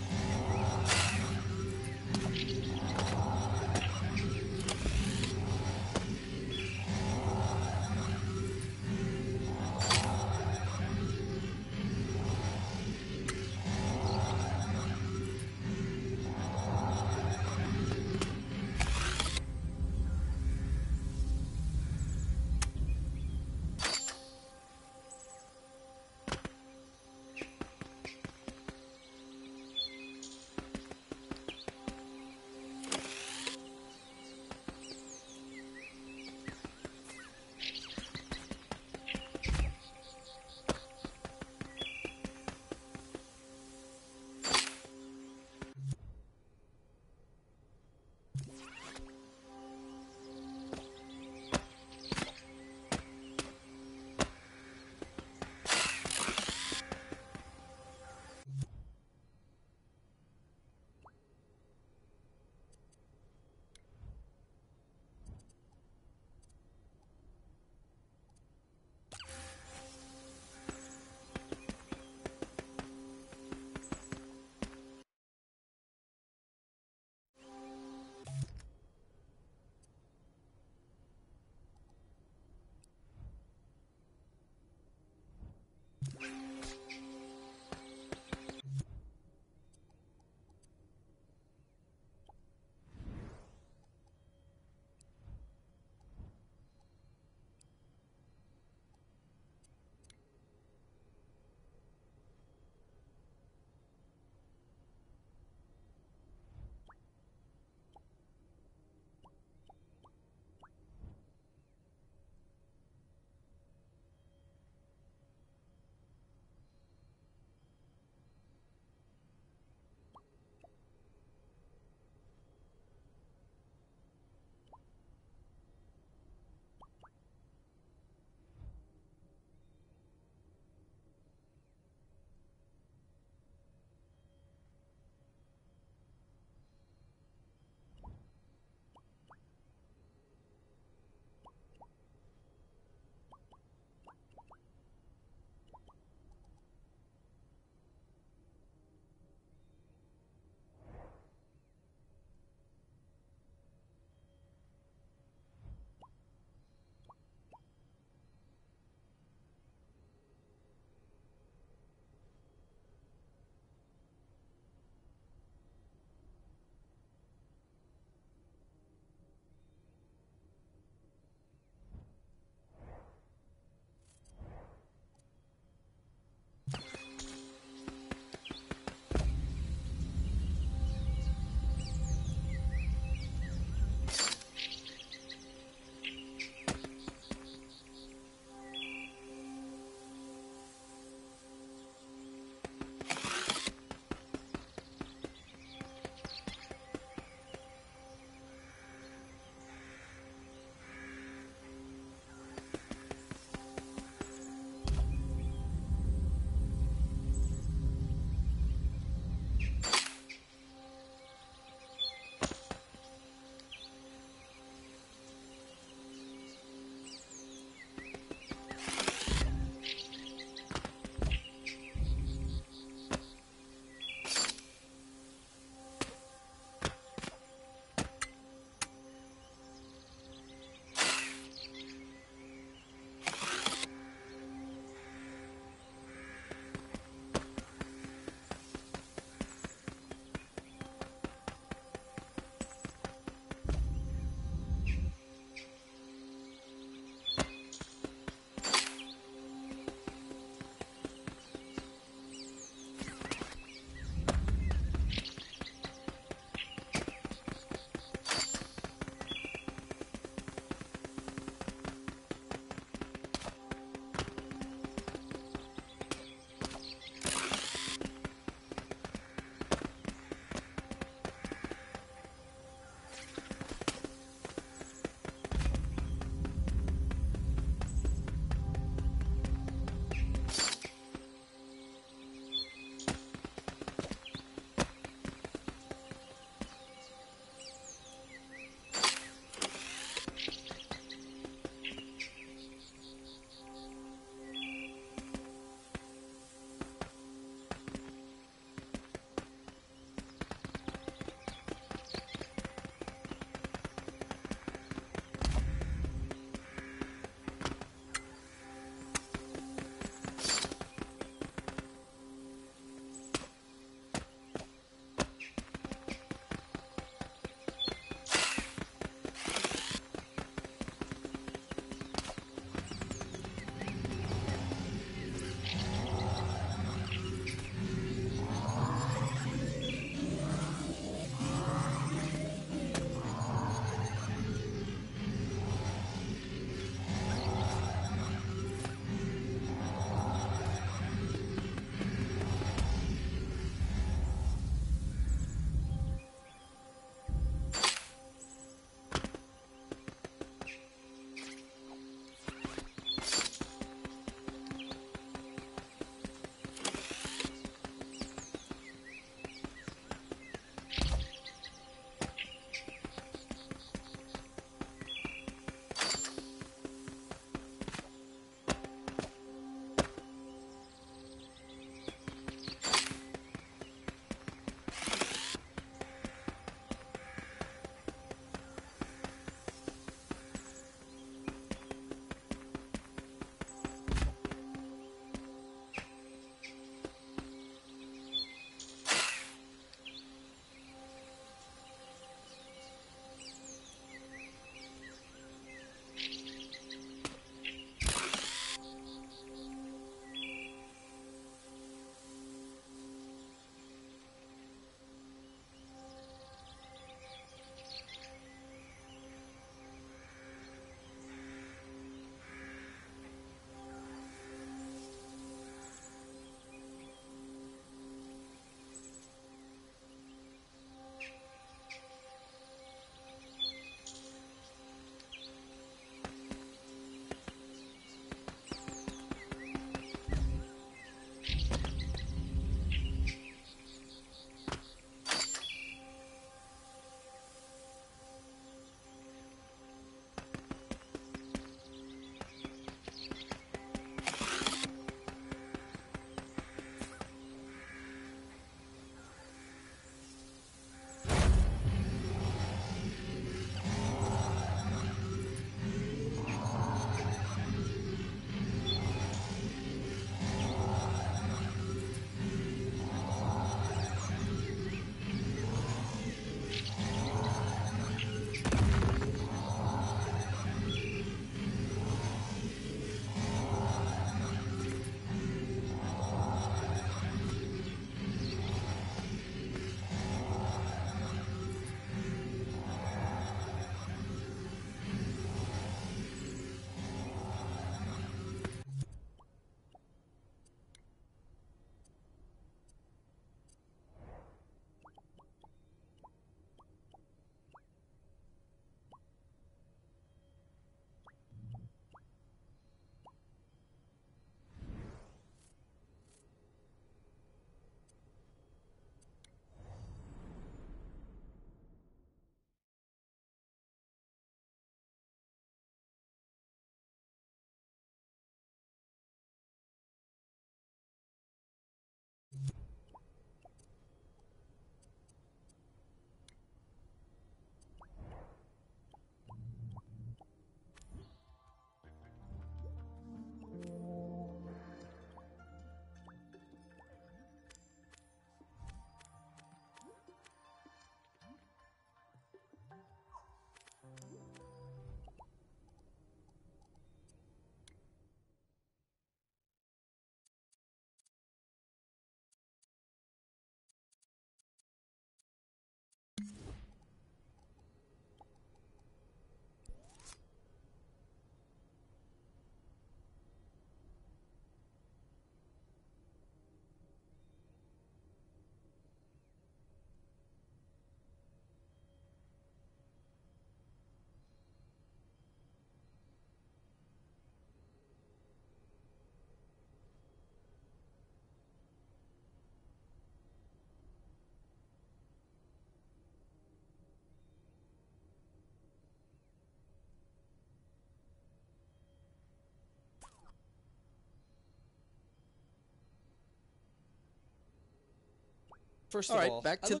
First All of right, all, back to.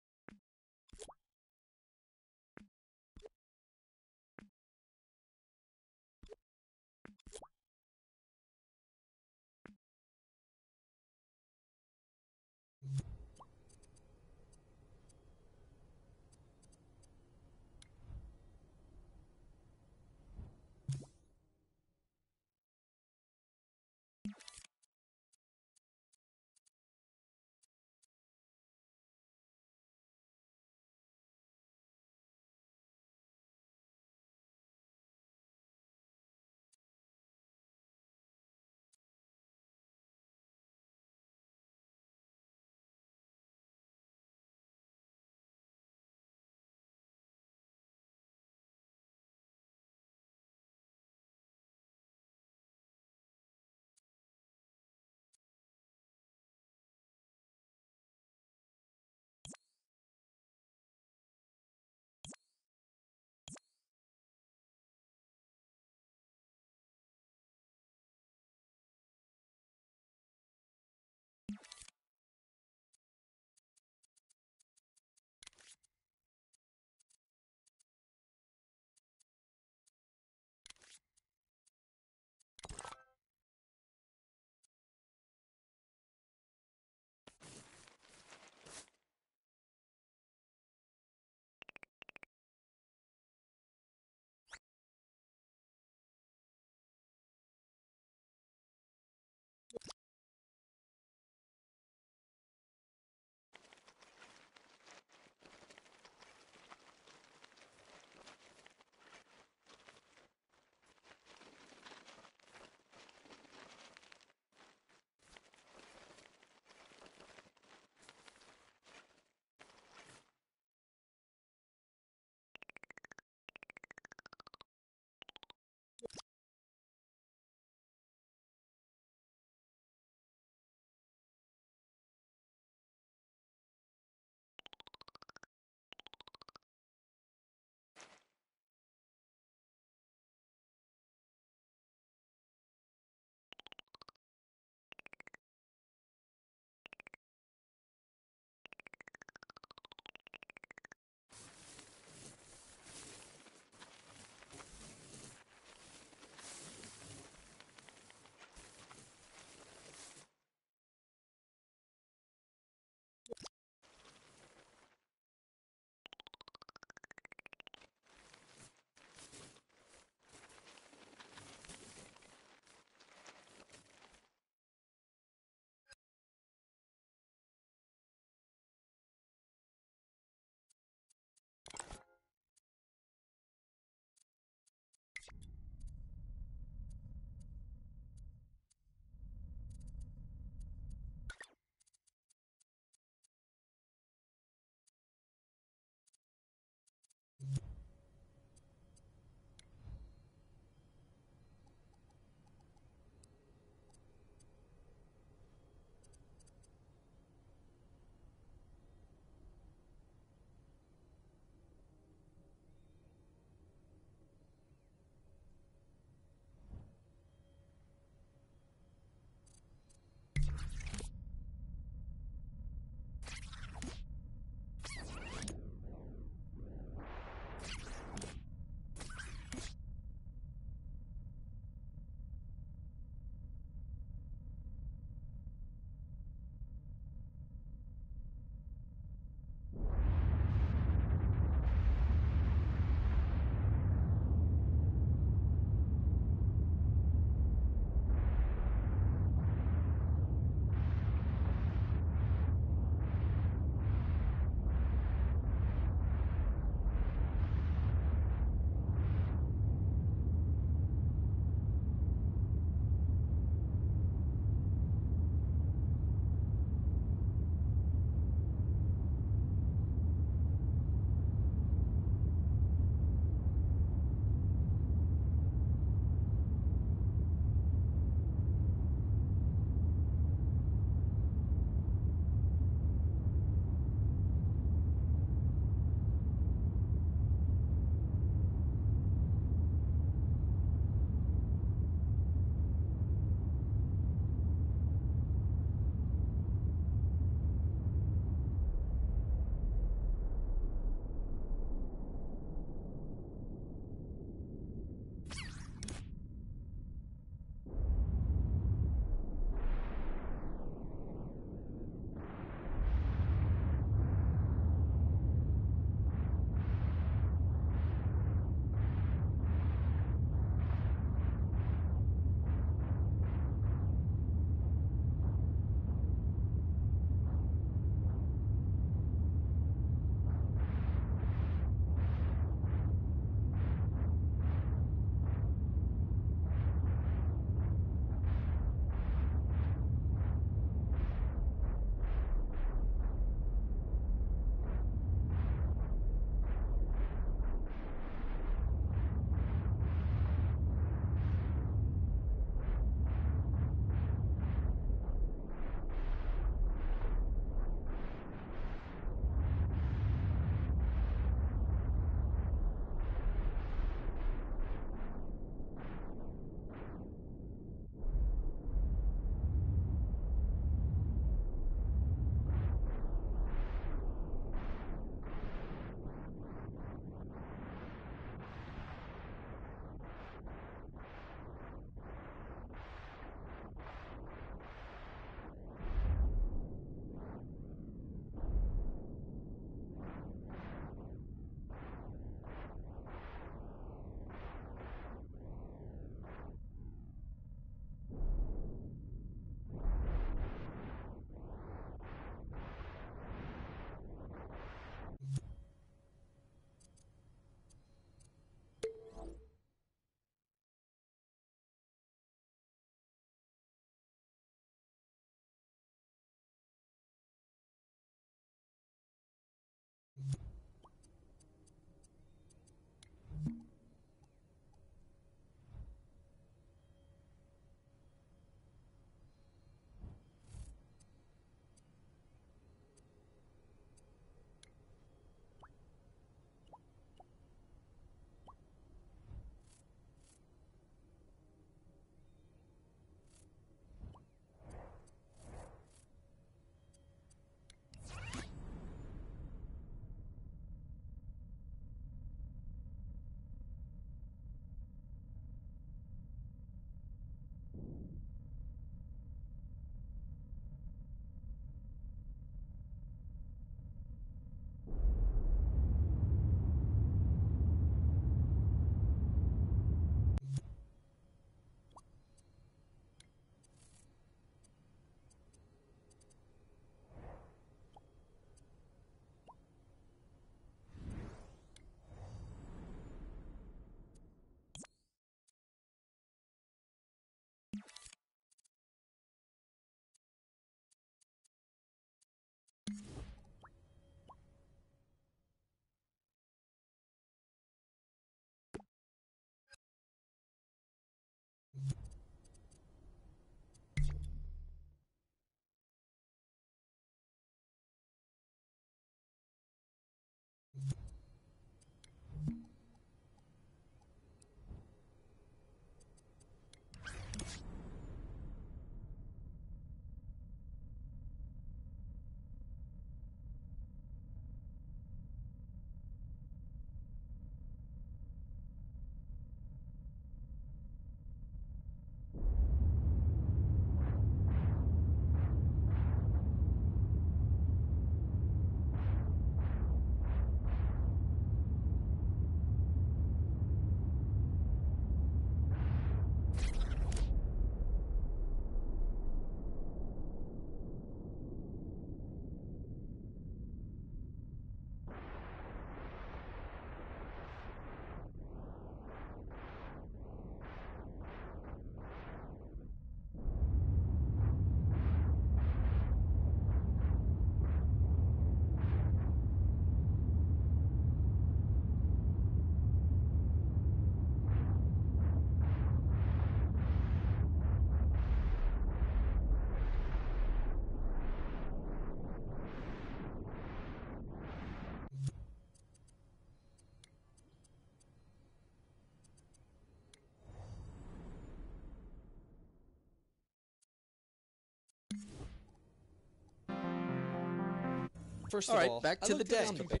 First of all, back to the looked at day. this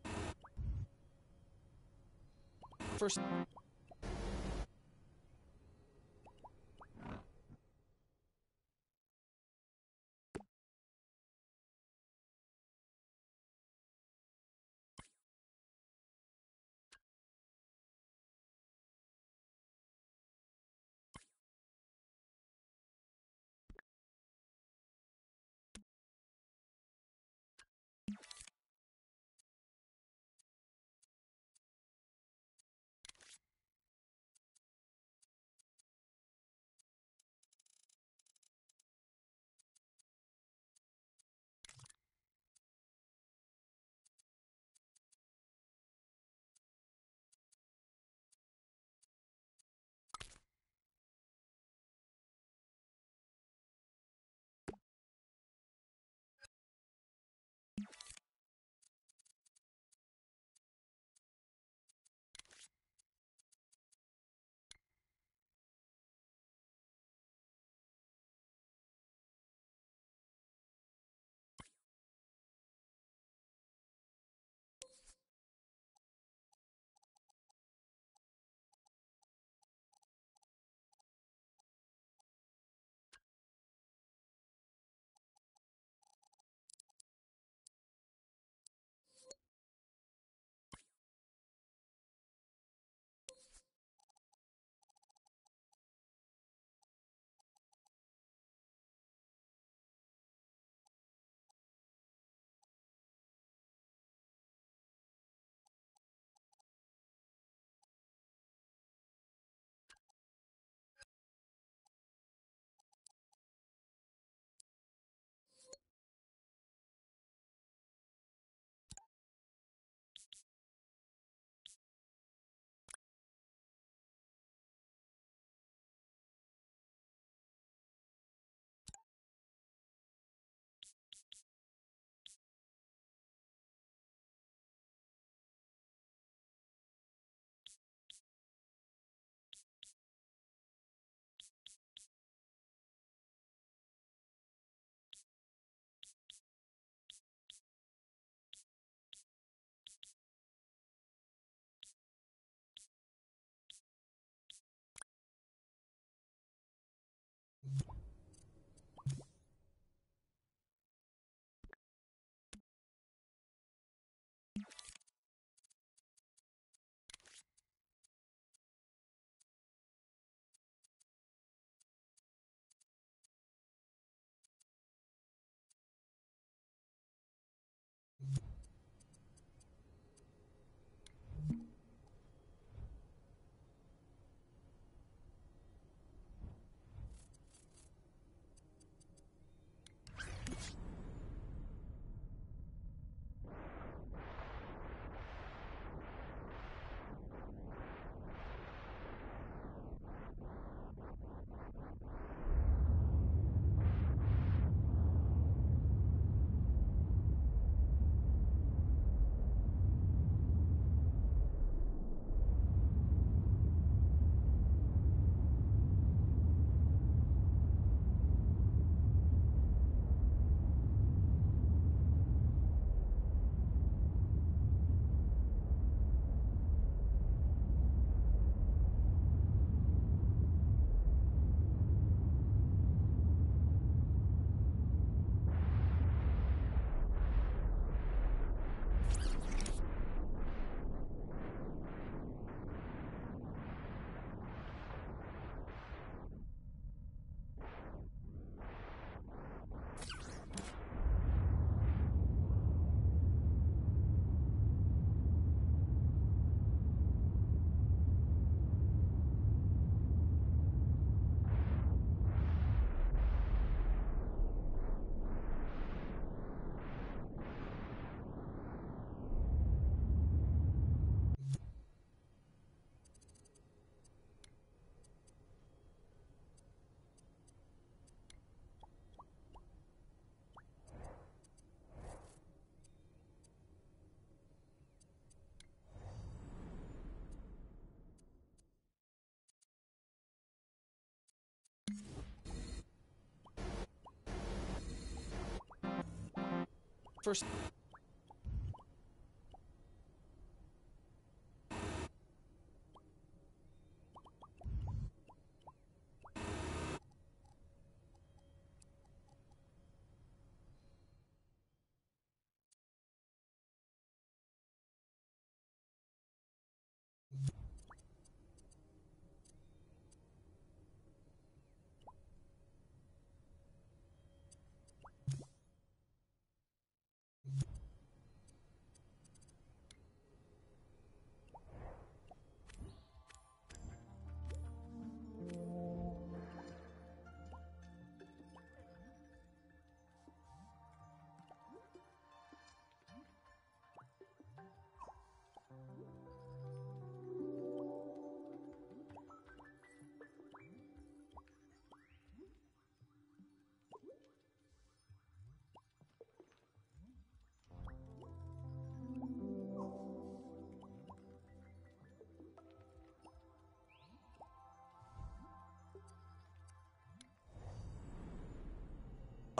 First. First.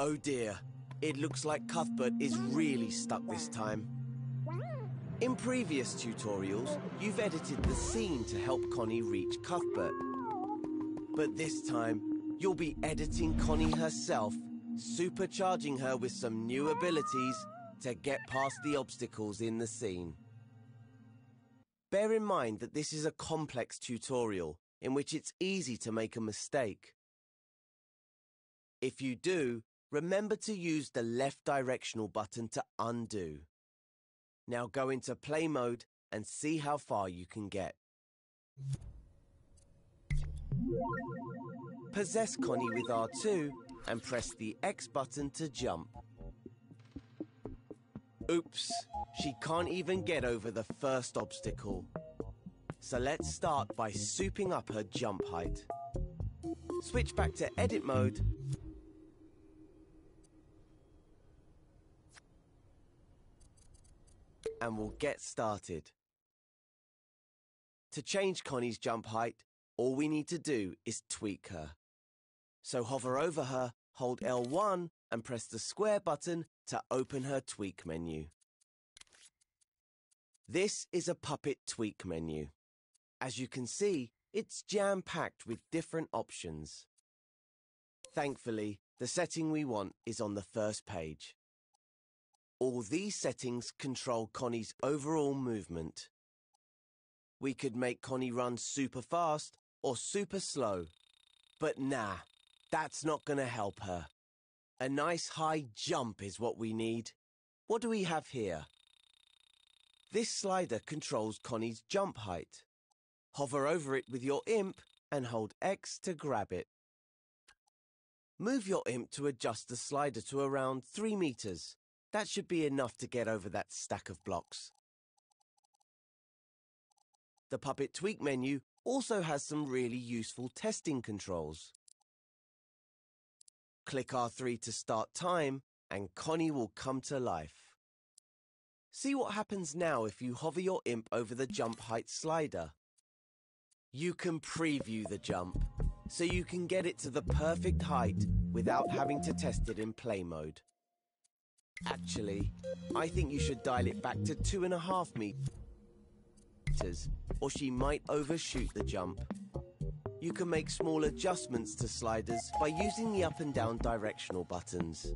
Oh dear, it looks like Cuthbert is really stuck this time. In previous tutorials, you've edited the scene to help Connie reach Cuthbert. But this time, you'll be editing Connie herself, supercharging her with some new abilities to get past the obstacles in the scene. Bear in mind that this is a complex tutorial in which it's easy to make a mistake. If you do, remember to use the left directional button to undo. Now go into play mode and see how far you can get. Possess Connie with R2 and press the X button to jump. Oops, she can't even get over the first obstacle. So let's start by souping up her jump height. Switch back to edit mode. And we'll get started. To change Connie's jump height, all we need to do is tweak her. So hover over her, hold L1 and press the square button to open her tweak menu. This is a puppet tweak menu. As you can see, it's jam-packed with different options. Thankfully, the setting we want is on the first page. All these settings control Connie's overall movement. We could make Connie run super fast or super slow. But nah, that's not going to help her. A nice high jump is what we need. What do we have here? This slider controls Connie's jump height. Hover over it with your imp and hold X to grab it. Move your imp to adjust the slider to around 3 meters. That should be enough to get over that stack of blocks. The Puppet Tweak menu also has some really useful testing controls. Click R3 to start time, and Connie will come to life. See what happens now if you hover your imp over the jump height slider. You can preview the jump, so you can get it to the perfect height without having to test it in play mode. Actually, I think you should dial it back to 2.5 meters, or she might overshoot the jump. You can make small adjustments to sliders by using the up and down directional buttons.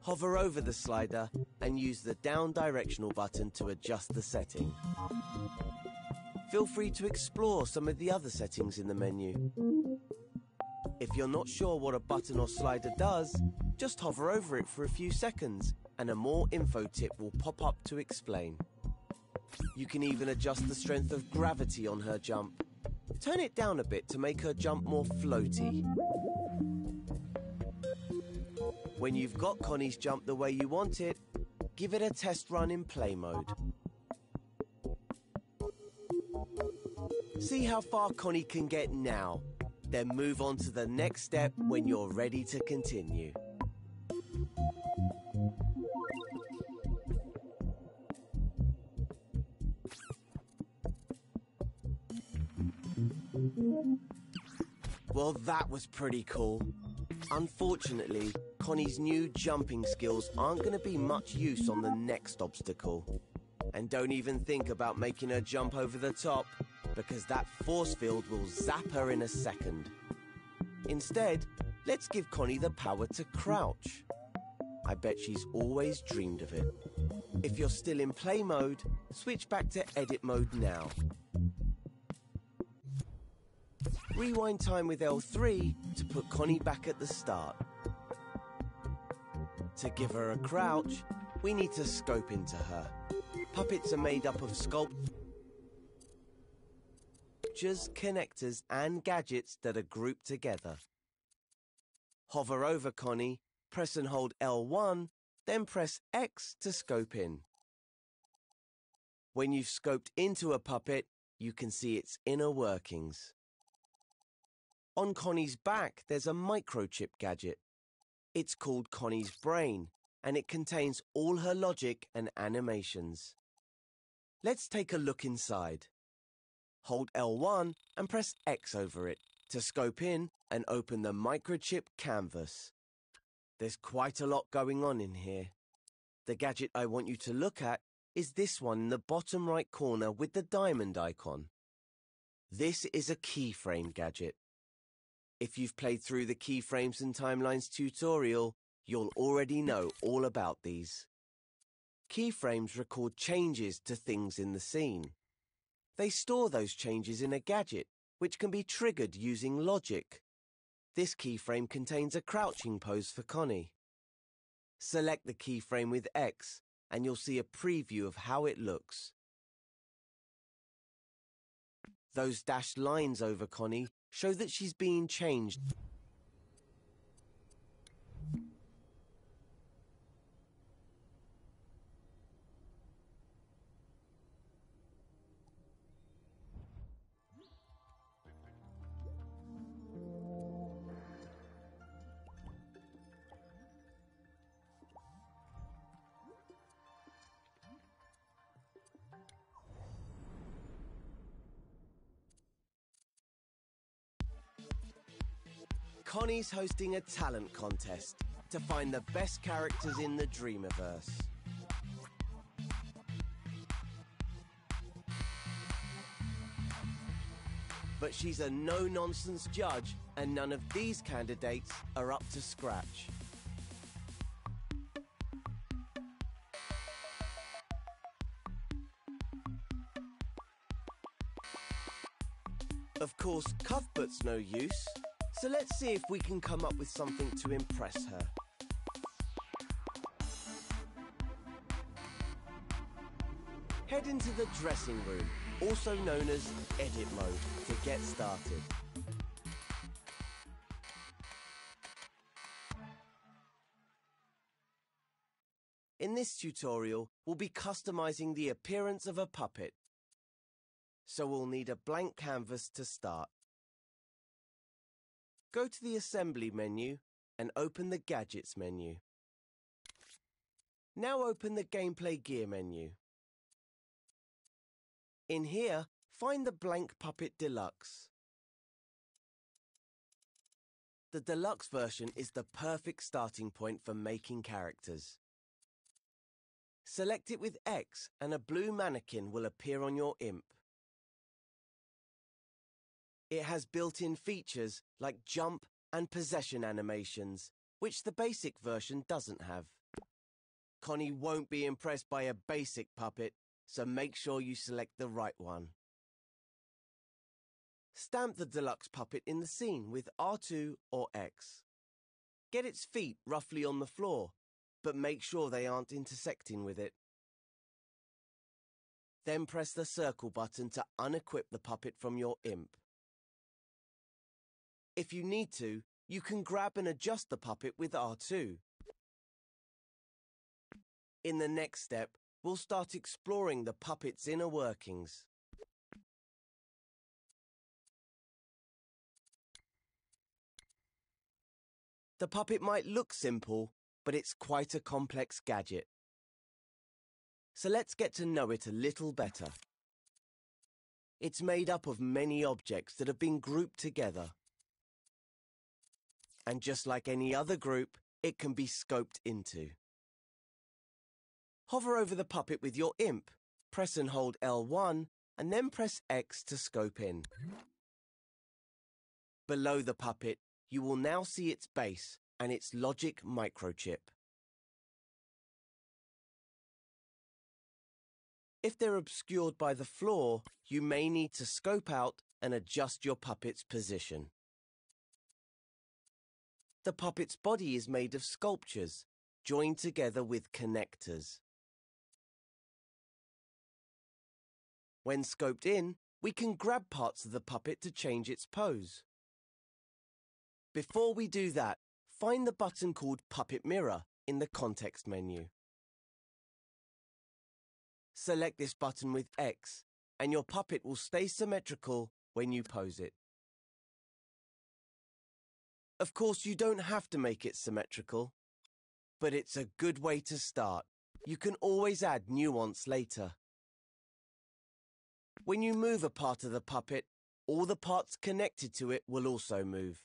Hover over the slider and use the down directional button to adjust the setting. Feel free to explore some of the other settings in the menu. If you're not sure what a button or slider does, just hover over it for a few seconds and a more info tip will pop up to explain. You can even adjust the strength of gravity on her jump. Turn it down a bit to make her jump more floaty. When you've got Connie's jump the way you want it, give it a test run in play mode. See how far Connie can get now. Then move on to the next step when you're ready to continue. Well, that was pretty cool. Unfortunately, Connie's new jumping skills aren't going to be much use on the next obstacle. And don't even think about making her jump over the top, because that force field will zap her in a second. Instead, let's give Connie the power to crouch. I bet she's always dreamed of it. If you're still in play mode, switch back to edit mode now. Rewind time with L3 to put Connie back at the start. To give her a crouch, we need to scope into her. Puppets are made up of sculptures, connectors, and gadgets that are grouped together. Hover over Connie, press and hold L1, then press X to scope in. When you've scoped into a puppet, you can see its inner workings. On Connie's back, there's a microchip gadget. It's called Connie's brain, and it contains all her logic and animations. Let's take a look inside. Hold L1 and press X over it to scope in and open the microchip canvas. There's quite a lot going on in here. The gadget I want you to look at is this one in the bottom right corner with the diamond icon. This is a keyframe gadget. If you've played through the Keyframes and Timelines tutorial, you'll already know all about these. Keyframes record changes to things in the scene. They store those changes in a gadget, which can be triggered using logic. This keyframe contains a crouching pose for Connie. Select the keyframe with X, and you'll see a preview of how it looks. Those dashed lines over Connie show that she's being changed. Connie's hosting a talent contest to find the best characters in the Dreamiverse. But she's a no-nonsense judge, and none of these candidates are up to scratch. Of course, Cuthbert's no use. So let's see if we can come up with something to impress her. Head into the dressing room, also known as edit mode, to get started. In this tutorial, we'll be customizing the appearance of a puppet. So we'll need a blank canvas to start. Go to the Assembly menu and open the Gadgets menu. Now open the Gameplay Gear menu. In here, find the Blank Puppet Deluxe. The Deluxe version is the perfect starting point for making characters. Select it with X and a blue mannequin will appear on your imp. It has built-in features like jump and possession animations, which the basic version doesn't have. Connie won't be impressed by a basic puppet, so make sure you select the right one. Stamp the deluxe puppet in the scene with R2 or X. Get its feet roughly on the floor, but make sure they aren't intersecting with it. Then press the circle button to unequip the puppet from your imp. If you need to, you can grab and adjust the puppet with R2. In the next step, we'll start exploring the puppet's inner workings. The puppet might look simple, but it's quite a complex gadget. So let's get to know it a little better. It's made up of many objects that have been grouped together. And just like any other group, it can be scoped into. Hover over the puppet with your imp, press and hold L1, and then press X to scope in. Below the puppet, you will now see its base and its logic microchip. If they're obscured by the floor, you may need to scope out and adjust your puppet's position. The puppet's body is made of sculptures, joined together with connectors. When scoped in, we can grab parts of the puppet to change its pose. Before we do that, find the button called Puppet Mirror in the context menu. Select this button with X, and your puppet will stay symmetrical when you pose it. Of course, you don't have to make it symmetrical, but it's a good way to start. You can always add nuance later. When you move a part of the puppet, all the parts connected to it will also move.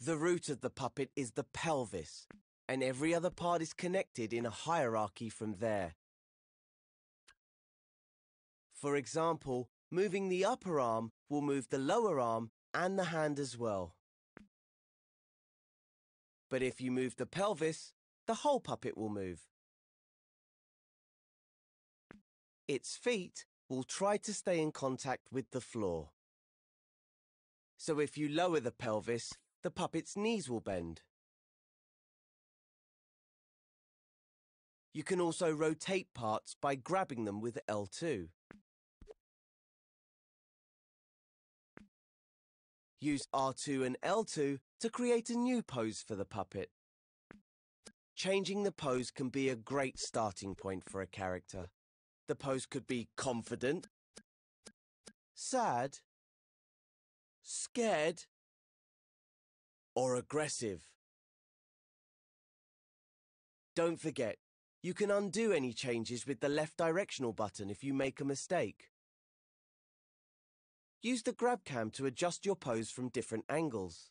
The root of the puppet is the pelvis, and every other part is connected in a hierarchy from there. For example, moving the upper arm will move the lower arm and the hand as well. But if you move the pelvis, the whole puppet will move. Its feet will try to stay in contact with the floor. So if you lower the pelvis, the puppet's knees will bend. You can also rotate parts by grabbing them with L2. Use R2 and L2 to create a new pose for the puppet. Changing the pose can be a great starting point for a character. The pose could be confident, sad, scared, or aggressive. Don't forget, you can undo any changes with the left directional button if you make a mistake. Use the grab cam to adjust your pose from different angles.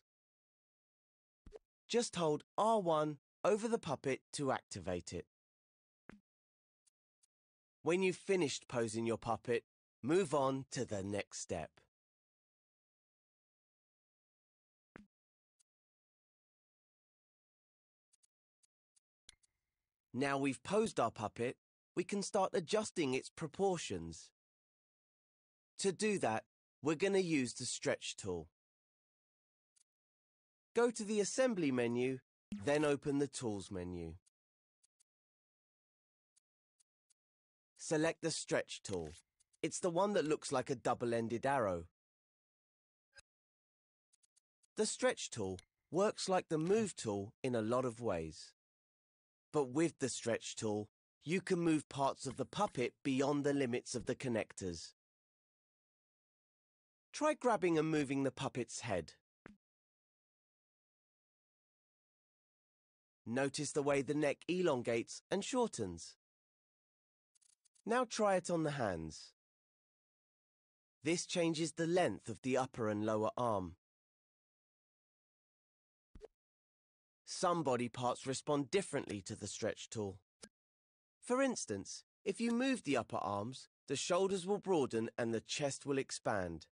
Just hold R1 over the puppet to activate it. When you've finished posing your puppet, move on to the next step. Now we've posed our puppet, we can start adjusting its proportions. To do that, we're going to use the Stretch tool. Go to the Assembly menu, then open the Tools menu. Select the Stretch tool. It's the one that looks like a double-ended arrow. The Stretch tool works like the Move tool in a lot of ways. But with the Stretch tool, you can move parts of the puppet beyond the limits of the connectors. Try grabbing and moving the puppet's head. Notice the way the neck elongates and shortens. Now try it on the hands. This changes the length of the upper and lower arm. Some body parts respond differently to the Stretch tool. For instance, if you move the upper arms, the shoulders will broaden and the chest will expand.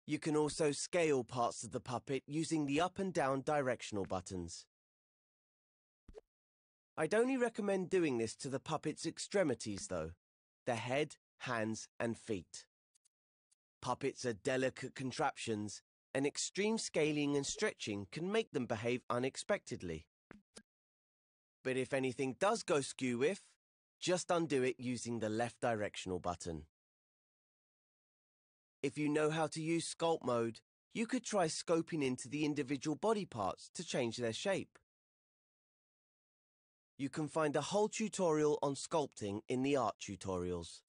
You can also scale parts of the puppet using the up and down directional buttons. I'd only recommend doing this to the puppet's extremities though, the head, hands and feet. Puppets are delicate contraptions, and extreme scaling and stretching can make them behave unexpectedly. But if anything does go skew-whiff, just undo it using the left directional button. If you know how to use Sculpt mode, you could try scoping into the individual body parts to change their shape. You can find a whole tutorial on sculpting in the art tutorials.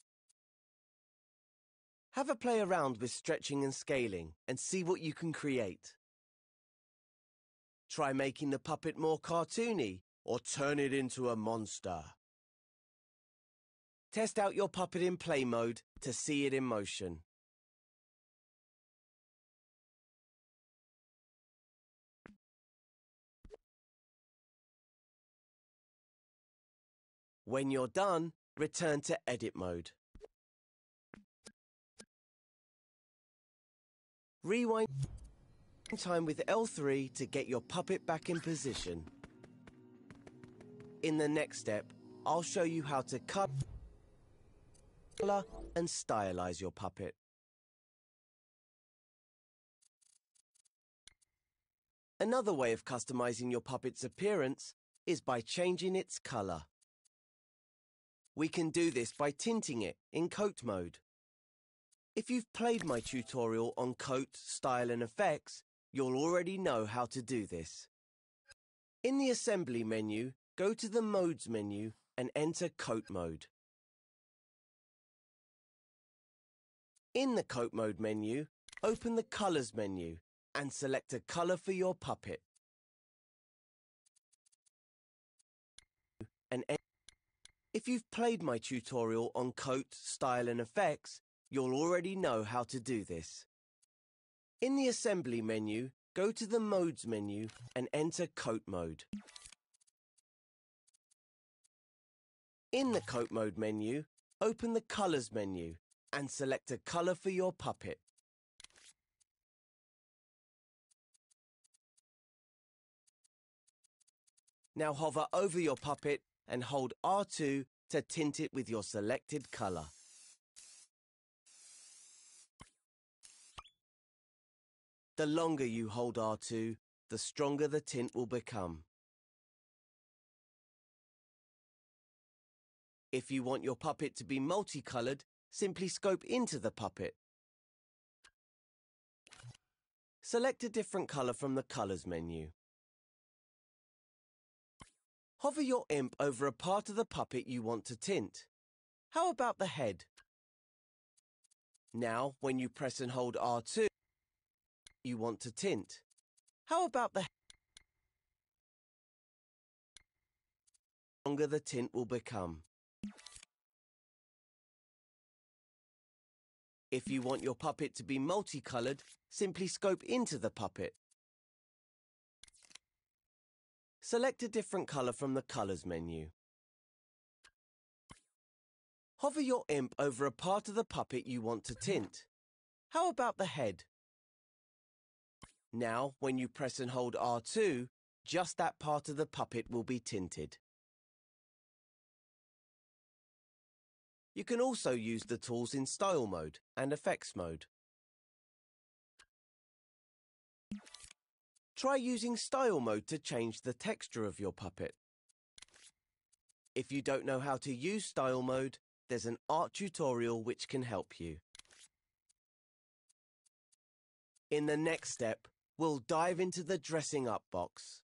Have a play around with stretching and scaling and see what you can create. Try making the puppet more cartoony or turn it into a monster. Test out your puppet in play mode to see it in motion. When you're done, return to edit mode. Rewind time with L3 to get your puppet back in position. In the next step, I'll show you how to color and stylize your puppet. Another way of customizing your puppet's appearance is by changing its color. We can do this by tinting it in coat mode. If you've played my tutorial on coat, style and effects, you'll already know how to do this. In the assembly menu, go to the modes menu and enter coat mode. In the coat mode menu, open the colors menu and select a color for your puppet. If you've played my tutorial on coat, style and effects, you'll already know how to do this. In the assembly menu, go to the modes menu and enter coat mode. In the coat mode menu, open the colors menu and select a color for your puppet. Now hover over your puppet and hold R2 to tint it with your selected color. The longer you hold R2, the stronger the tint will become. If you want your puppet to be multicolored, simply scope into the puppet. Select a different color from the colors menu. Hover your imp over a part of the puppet you want to tint. How about the head? Now, when you press and hold R2, you want to tint. How about the longer the tint will become. If you want your puppet to be multicolored, simply scope into the puppet. Select a different color from the colors menu. Hover your imp over a part of the puppet you want to tint. How about the head? Now, when you press and hold R2, just that part of the puppet will be tinted. You can also use the tools in Style Mode and Effects Mode. Try using Style Mode to change the texture of your puppet. If you don't know how to use Style Mode, there's an art tutorial which can help you. In the next step, we'll dive into the dressing up box.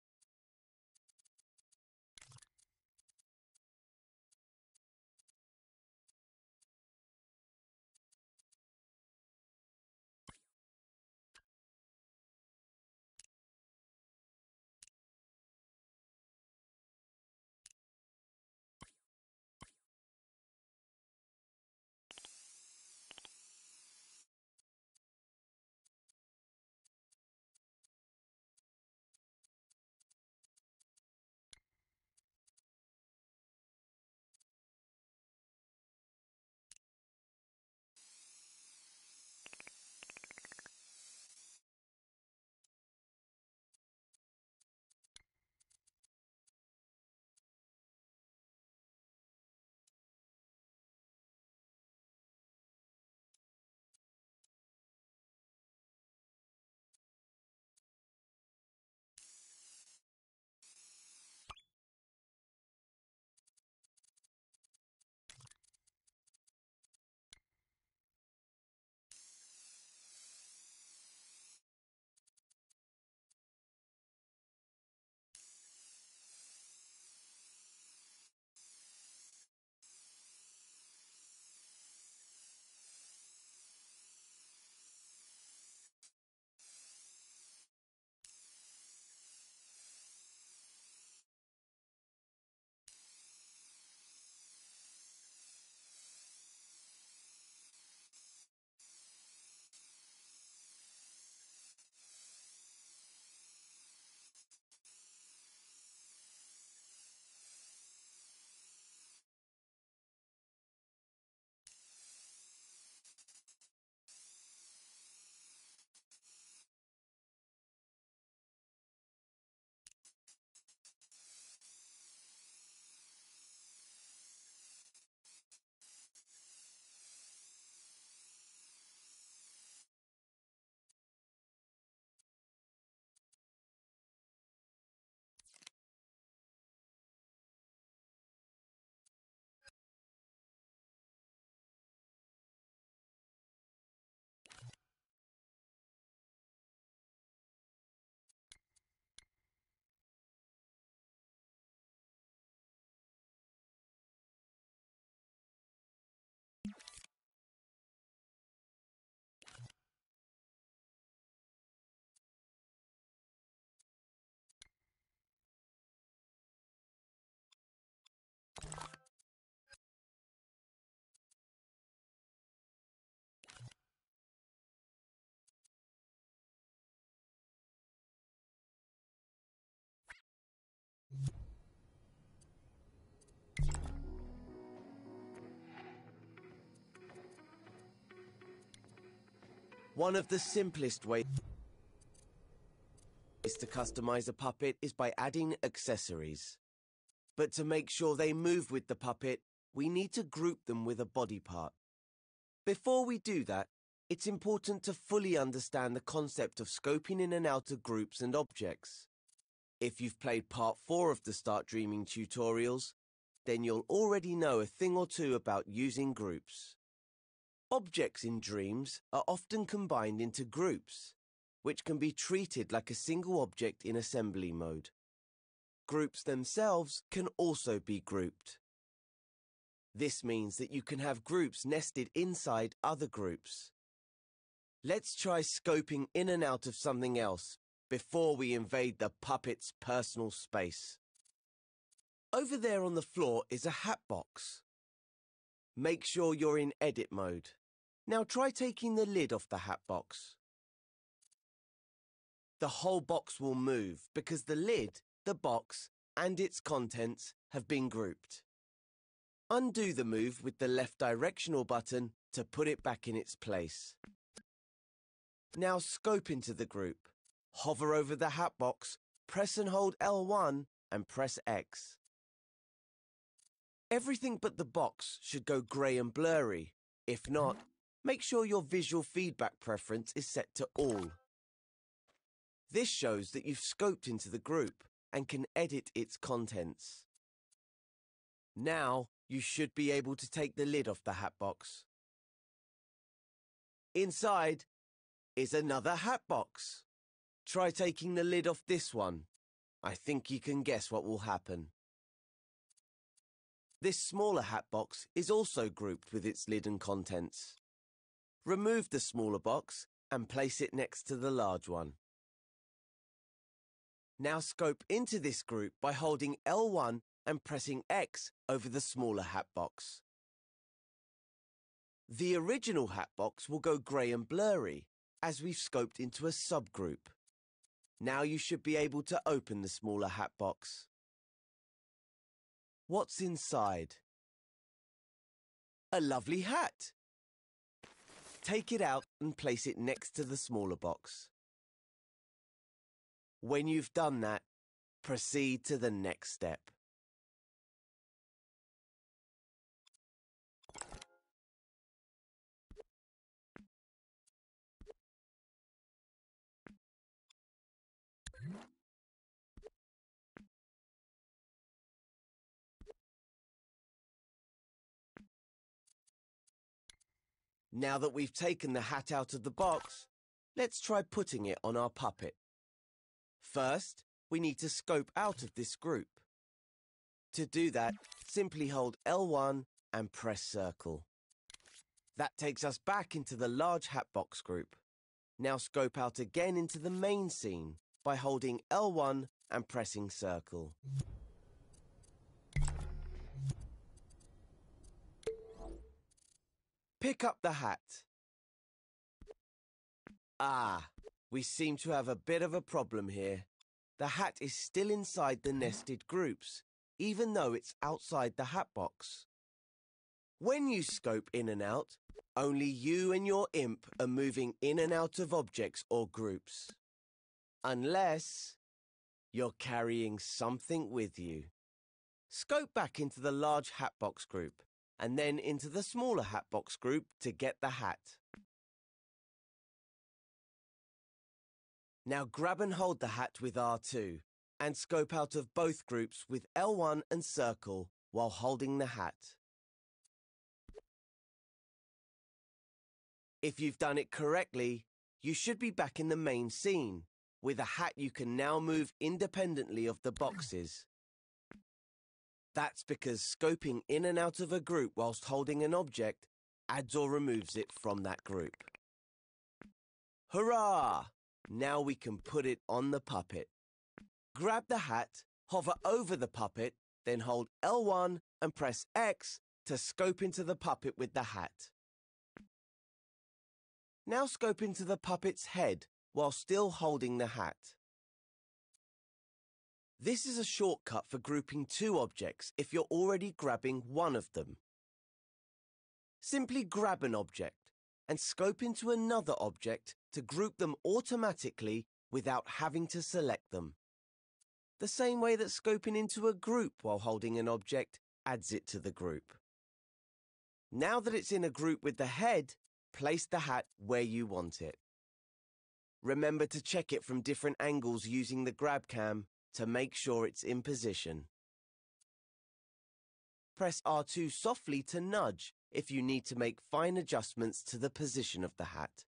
One of the simplest ways to customize a puppet is by adding accessories. But to make sure they move with the puppet, we need to group them with a body part. Before we do that, it's important to fully understand the concept of scoping in and out of groups and objects. If you've played part 4 of the Start Dreaming tutorials, then you'll already know a thing or two about using groups. Objects in dreams are often combined into groups, which can be treated like a single object in assembly mode. Groups themselves can also be grouped. This means that you can have groups nested inside other groups. Let's try scoping in and out of something else before we invade the puppet's personal space. Over there on the floor is a hat box. Make sure you're in edit mode. Now try taking the lid off the hat box. The whole box will move because the lid, the box, and its contents have been grouped. Undo the move with the left directional button to put it back in its place. Now scope into the group. Hover over the hat box, press and hold L1 and press X. Everything but the box should go grey and blurry. If not, make sure your visual feedback preference is set to all. This shows that you've scoped into the group and can edit its contents. Now you should be able to take the lid off the hat box. Inside is another hat box. Try taking the lid off this one. I think you can guess what will happen. This smaller hat box is also grouped with its lid and contents. Remove the smaller box and place it next to the large one. Now scope into this group by holding L1 and pressing X over the smaller hat box. The original hat box will go grey and blurry as we've scoped into a subgroup. Now you should be able to open the smaller hat box. What's inside? A lovely hat. Take it out and place it next to the smaller box. When you've done that, proceed to the next step. Now that we've taken the hat out of the box, let's try putting it on our puppet. First, we need to scope out of this group. To do that, simply hold L1 and press circle. That takes us back into the large hat box group. Now scope out again into the main scene by holding L1 and pressing circle. Pick up the hat. We seem to have a bit of a problem here. The hat is still inside the nested groups, even though it's outside the hat box. When you scope in and out, Only you and your imp are moving in and out of objects or groups. Unless you're carrying something with you. Scope back into the large Hatbox group, and then into the smaller Hatbox group to get the hat. Now grab and hold the hat with R2, and scope out of both groups with L1 and circle while holding the hat. If you've done it correctly, you should be back in the main scene. With a hat you can now move independently of the boxes. That's because scoping in and out of a group whilst holding an object adds or removes it from that group. Hurrah! Now we can put it on the puppet. Grab the hat, hover over the puppet, then hold L1 and press X to scope into the puppet with the hat. Now scope into the puppet's head while still holding the hat. This is a shortcut for grouping two objects if you're already grabbing one of them. Simply grab an object and scope into another object to group them automatically without having to select them. The same way that scoping into a group while holding an object adds it to the group. Now that it's in a group with the head, place the hat where you want it. Remember to check it from different angles using the grab cam to make sure it's in position. Press R2 softly to nudge if you need to make fine adjustments to the position of the hat.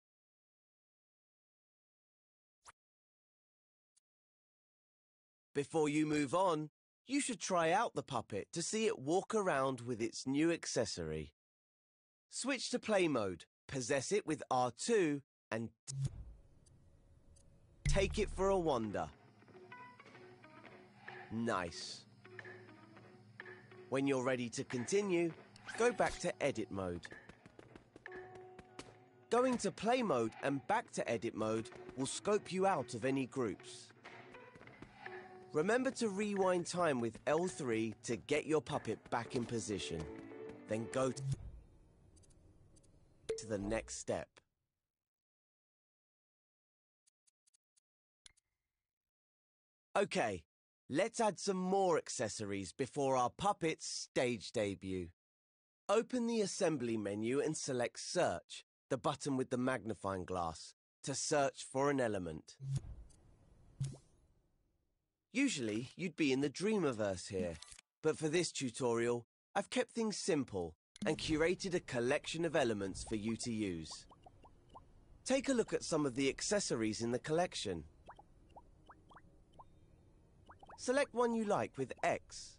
Before you move on, you should try out the puppet to see it walk around with its new accessory. Switch to play mode, possess it with R2 and take it for a wander. Nice. When you're ready to continue, go back to edit mode. Going to play mode and back to edit mode will scope you out of any groups. Remember to rewind time with L3 to get your puppet back in position. Then go to the next step. Okay, let's add some more accessories before our puppet's stage debut. Open the assembly menu and select Search, the button with the magnifying glass, to search for an element. Usually, you'd be in the Dreamiverse here, but for this tutorial, I've kept things simple and curated a collection of elements for you to use. Take a look at some of the accessories in the collection. Select one you like with X.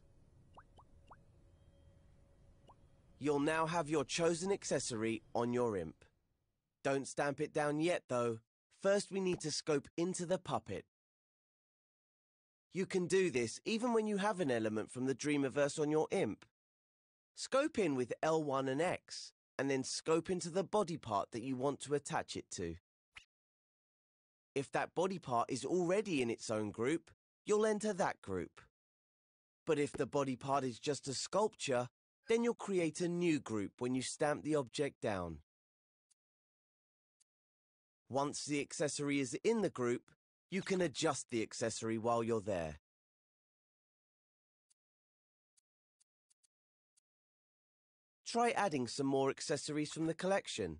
You'll now have your chosen accessory on your imp. Don't stamp it down yet though. First we need to scope into the puppet. You can do this even when you have an element from the Dreamiverse on your imp. Scope in with L1 and X, and then scope into the body part that you want to attach it to. If that body part is already in its own group, you'll enter that group. But if the body part is just a sculpture, then you'll create a new group when you stamp the object down. Once the accessory is in the group, you can adjust the accessory while you're there. Try adding some more accessories from the collection.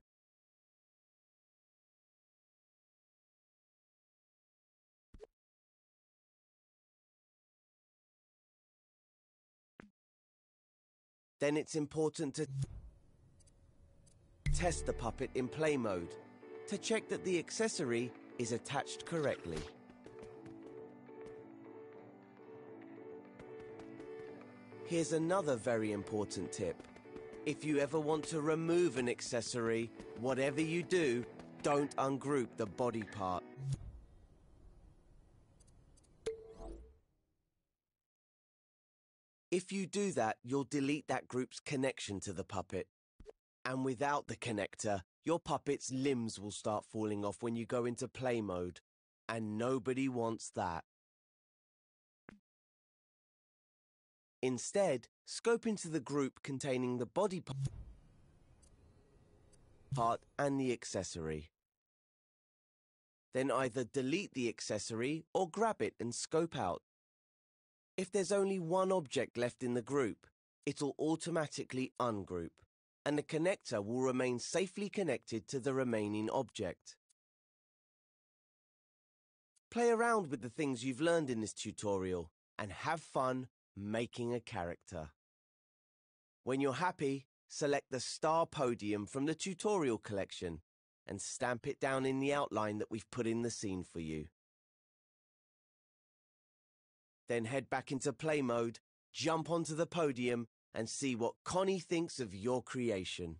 Then it's important to test the puppet in play mode to check that the accessory is attached correctly. Here's another very important tip. If you ever want to remove an accessory, whatever you do, don't ungroup the body part. If you do that, you'll delete that group's connection to the puppet. And without the connector, your puppet's limbs will start falling off when you go into play mode. And nobody wants that. Instead, scope into the group containing the body part part and the accessory. Then either delete the accessory or grab it and scope out. If there's only one object left in the group, it'll automatically ungroup, and the connector will remain safely connected to the remaining object. Play around with the things you've learned in this tutorial and have fun making a character. When you're happy, select the Star Podium from the tutorial collection and stamp it down in the outline that we've put in the scene for you. Then head back into play mode, jump onto the podium, and see what Connie thinks of your creation.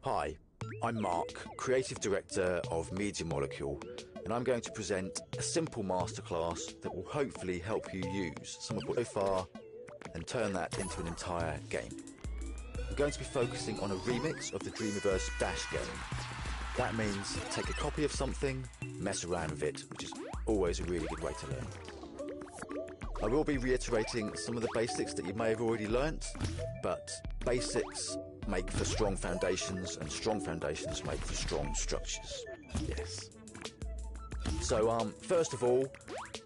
Hi, I'm Mark, Creative Director of Media Molecule, and I'm going to present a simple masterclass that will hopefully help you use some of what so far and turn that into an entire game. We're going to be focusing on a remix of the Dreamiverse Dash game. That means take a copy of something, mess around with it, which is always a really good way to learn. I will be reiterating some of the basics that you may have already learnt, but basics make for strong foundations, and strong foundations make for strong structures. Yes. So, first of all,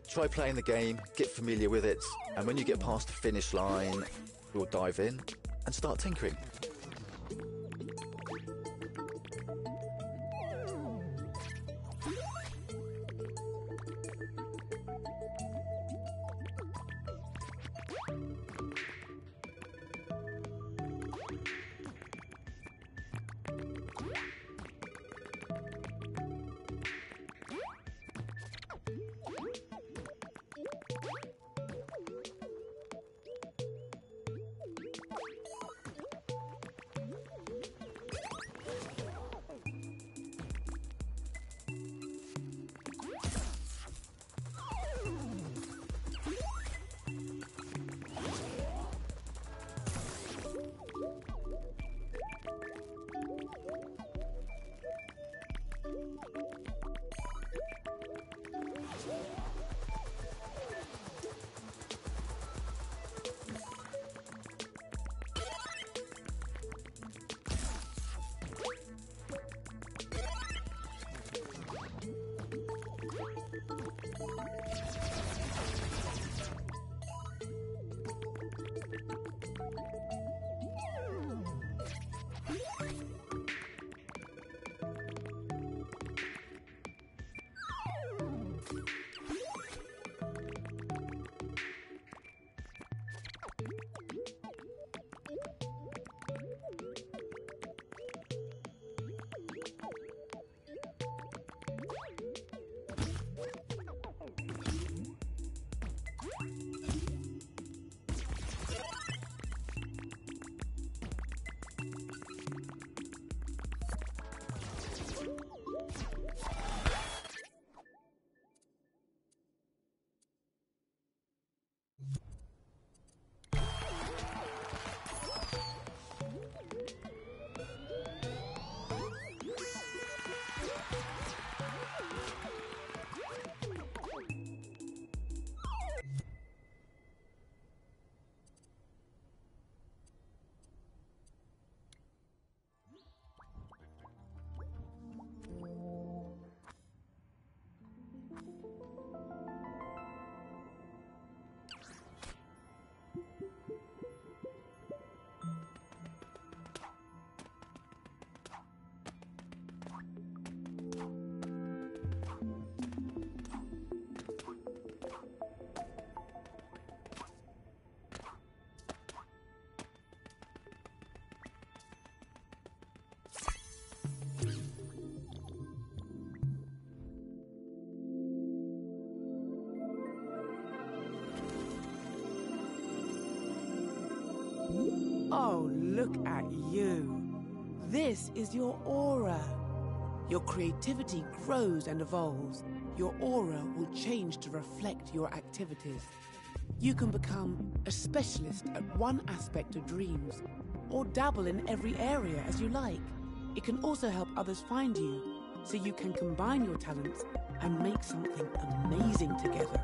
try playing the game, get familiar with it, and when you get past the finish line, we'll dive in and start tinkering. Oh, look at you. This is your aura. Your creativity grows and evolves. Your aura will change to reflect your activities. You can become a specialist at one aspect of dreams, or dabble in every area as you like. It can also help others find you, so you can combine your talents and make something amazing together.